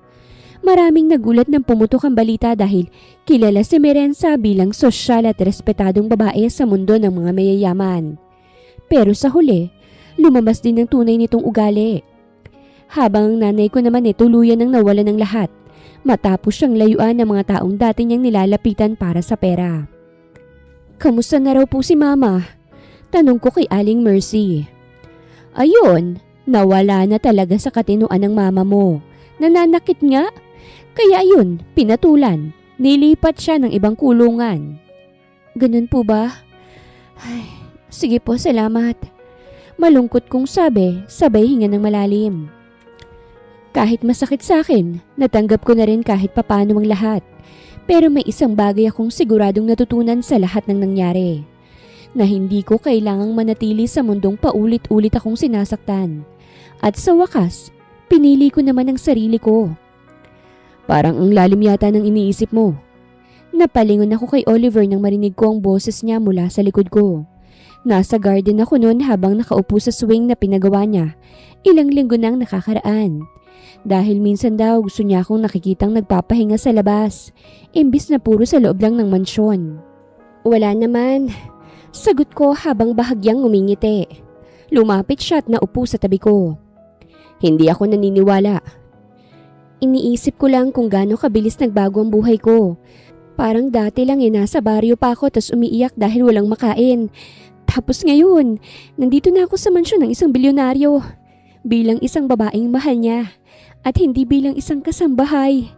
Maraming nagulat nang pumutok ang balita dahil kilala si Merenza bilang sosyal at respetadong babae sa mundo ng mga mayayaman. Pero sa huli, lumabas din ang tunay nitong ugali. Habang ang nanay ko naman tuluyan nang nawala ng lahat matapos siyang layuan ng mga taong dati niyang nilalapitan para sa pera. Kamusta na raw po si Mama? Tanong ko kay Aling Mercy. Ayun, nawala na talaga sa katinuan ng mama mo. Nananakit nga. Kaya ayun, pinatulan. Nilipat siya ng ibang kulungan. Ganun po ba? Ay, sige po, salamat. Malungkot kong sabi, sabay hinga ng malalim. Kahit masakit sa akin, natanggap ko na rin kahit papano ang lahat. Pero may isang bagay akong siguradong natutunan sa lahat ng nangyari. Na hindi ko kailangang manatili sa mundong paulit-ulit akong sinasaktan. At sa wakas, pinili ko naman ang sarili ko. Parang ang lalim yata ng iniisip mo. Napalingon ako kay Oliver nang marinig ko ang boses niya mula sa likod ko. Nasa garden ako noon habang nakaupo sa swing na pinagawa niya. Ilang linggo nang nakakaraan. Dahil minsan daw gusto niya akong nakikitang nagpapahinga sa labas, imbis na puro sa loob lang ng mansyon. Wala naman. Sagot ko habang bahagyang ngumingiti. Lumapit siya at naupo sa tabi ko. Hindi ako naniniwala. Iniisip ko lang kung gaano kabilis nagbago ang buhay ko. Parang dati lang nasa baryo pa ako tas umiiyak dahil walang makain. Tapos ngayon, nandito na ako sa mansyon ng isang bilyonaryo. Bilang isang babaeng mahal niya at hindi bilang isang kasambahay.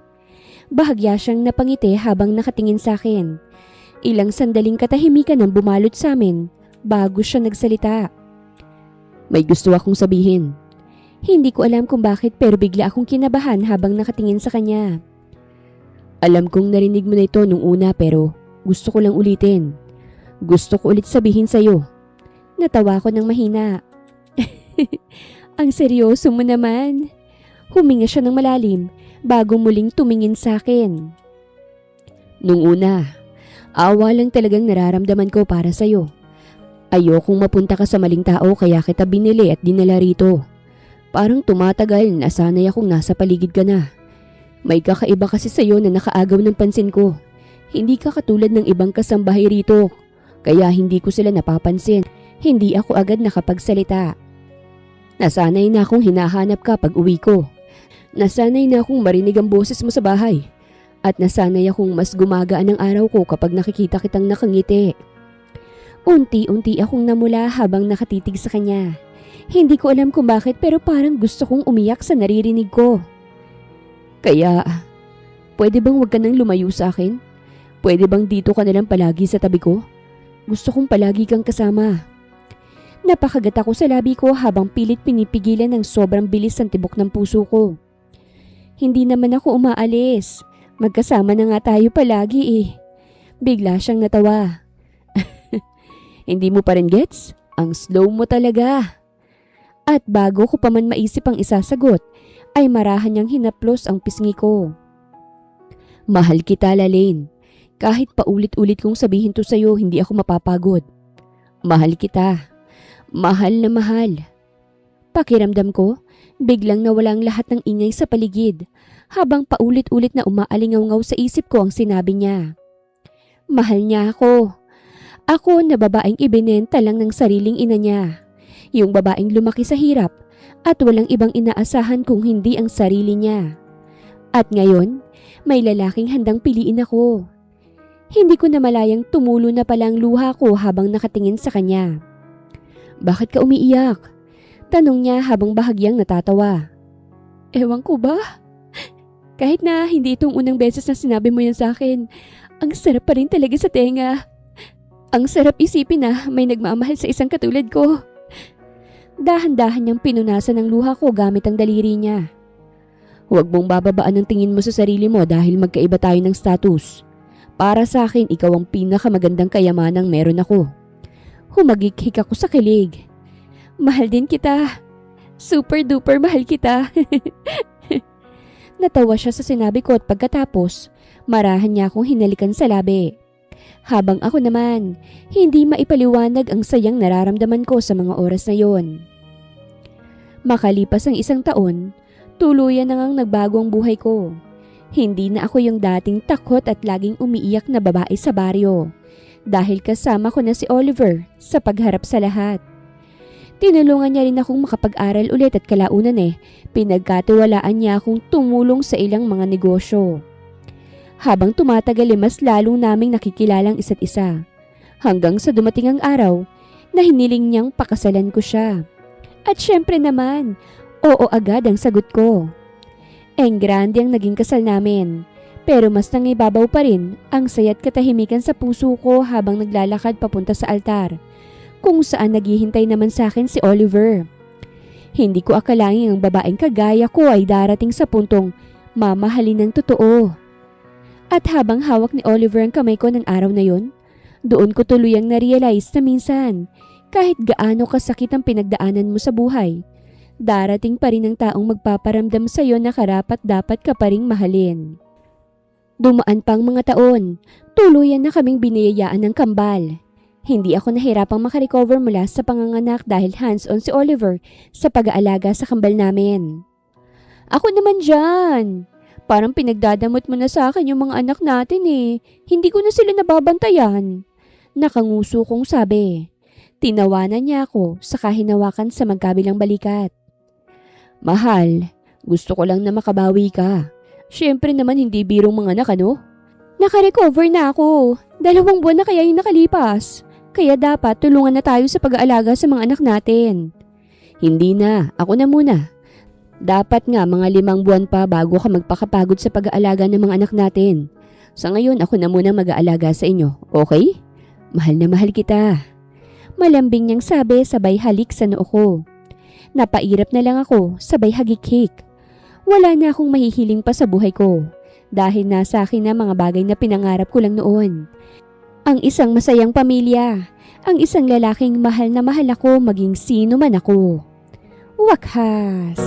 Bahagya siyang napangiti habang nakatingin sa akin. Ilang sandaling katahimikan ang bumalot sa amin bago siya nagsalita. May gusto akong sabihin. Hindi ko alam kung bakit pero bigla akong kinabahan habang nakatingin sa kanya. Alam kong narinig mo na ito nung una pero gusto ko lang ulitin. Gusto ko ulit sabihin sa'yo. Natawa ko ng mahina. Ang seryoso mo naman. Huminga siya ng malalim bago muling tumingin sa akin. Nung una, awa lang talagang nararamdaman ko para sa'yo. Ayokong mapunta ka sa maling tao kaya kita binili at dinala rito. Parang tumatagal, nasanay akong nasa paligid ka na. May kakaiba kasi sa'yo na nakaagaw ng pansin ko. Hindi ka katulad ng ibang kasambahay rito, kaya hindi ko sila napapansin. Hindi ako agad nakapagsalita. Nasanay na akong hinahanap ka pag uwi ko. Nasanay na akong marinig ang boses mo sa bahay. At nasanay akong mas gumagaan ang araw ko kapag nakikita kitang nakangiti. Unti-unti akong namula habang nakatitig sa kanya. Hindi ko alam kung bakit pero parang gusto kong umiyak sa naririnig ko. Kaya, pwede bang wag ka nang lumayo sa akin? Pwede bang dito ka nalang palagi sa tabi ko? Gusto kong palagi kang kasama. Napakagat ako sa labi ko habang pilit pinipigilan ng sobrang bilis ang tibok ng puso ko. Hindi naman ako umaalis. Magkasama na nga tayo palagi eh. Bigla siyang natawa. Hindi mo pa rin gets? Ang slow mo talaga. At bago ko pa man maisip ang isasagot, ay marahan niyang hinaplos ang pisngi ko. Mahal kita, Lalaine. Kahit paulit-ulit kong sabihin to sa'yo, hindi ako mapapagod. Mahal kita. Mahal na mahal. Pakiramdam ko, biglang nawala ang lahat ng ingay sa paligid, habang paulit-ulit na umaalingaw-ngaw sa isip ko ang sinabi niya. Mahal niya ako. Ako na babaeng ibinenta lang ng sariling ina niya. Yung babaeng lumaki sa hirap at walang ibang inaasahan kung hindi ang sarili niya. At ngayon, May lalaking handang piliin ako. Hindi ko namalayang tumulo na pala ang luha ko habang nakatingin sa kanya. Bakit ka umiiyak? Tanong niya habang bahagyang natatawa. Ewan ko ba? Kahit na hindi itong unang beses na sinabi mo yan sa akin, ang sarap pa rin talaga sa tenga. Ang sarap isipin na may nagmamahal sa isang katulad ko. Dahan-dahan niyang pinunasan ang luha ko gamit ang daliri niya. Huwag mong bababaan ang tingin mo sa sarili mo dahil magkaiba tayo ng status. Para sa akin, ikaw ang pinakamagandang kayamanang meron ako. Humagikhik ako sa kilig. Mahal din kita. Super duper mahal kita. Natawa siya sa sinabi ko at pagkatapos, marahan niya akong hinalikan sa labi. Habang ako naman, hindi maipaliwanag ang sayang nararamdaman ko sa mga oras na yon. Makalipas ang 1 taon, tuluyan na ngang nagbago ang buhay ko. Hindi na ako yung dating takot at laging umiiyak na babae sa baryo dahil kasama ko na si Oliver sa pagharap sa lahat. Tinulungan niya rin akong makapag-aral ulit at kalaunan pinagkatiwalaan niya akong tumulong sa ilang mga negosyo. Habang tumatagal mas lalong naming nakikilalang isa't isa hanggang sa dumating ang araw na hiniling niyang pakasalan ko siya. At syempre naman, oo agad ang sagot ko. Grande ang naging kasal namin, pero mas nangibabaw pa rin ang saya't katahimikan sa puso ko habang naglalakad papunta sa altar, kung saan naghihintay naman sa akin si Oliver. Hindi ko akalaing ang babaeng kagaya ko ay darating sa puntong mamahalin ng totoo. At habang hawak ni Oliver ang kamay ko ng araw na yon, doon ko tuluyang na-realize na minsan, kahit gaano kasakit ang pinagdaanan mo sa buhay, darating pa rin ang taong magpaparamdam sa iyo na karapat-dapat ka pa ring mahalin. Dumaan pang mga taon, tuluyan na kaming biniyayaan ng kambal. Hindi ako nahirapang makarecover mula sa panganganak dahil hands-on si Oliver sa pag-aalaga sa kambal namin. Ako naman dyan! Parang pinagdadamot mo na sa akin yung mga anak natin Hindi ko na sila nababantayan. Nakanguso kong sabi. Tinawanan niya ako saka hinawakan sa magkabilang balikat. Mahal, gusto ko lang na makabawi ka. Siyempre naman hindi birong mga anak, ano? Nakarecover na ako. 2 buwan na kaya yung nakalipas. Kaya dapat tulungan na tayo sa pag-aalaga sa mga anak natin. Hindi na, ako na muna. Dapat nga mga 5 buwan pa bago ka magpakapagod sa pag-aalaga ng mga anak natin. Sa ngayon ako na muna mag-aalaga sa inyo, okay? Mahal na mahal kita. Malambing niyang sabi sabay halik sa noo ko. Napairap na lang ako sabay hagik-hik. Wala na akong mahihiling pa sa buhay ko dahil nasa akin na mga bagay na pinangarap ko lang noon. Ang isang masayang pamilya, ang isang lalaking mahal na mahal ako maging sino man ako. Wakas!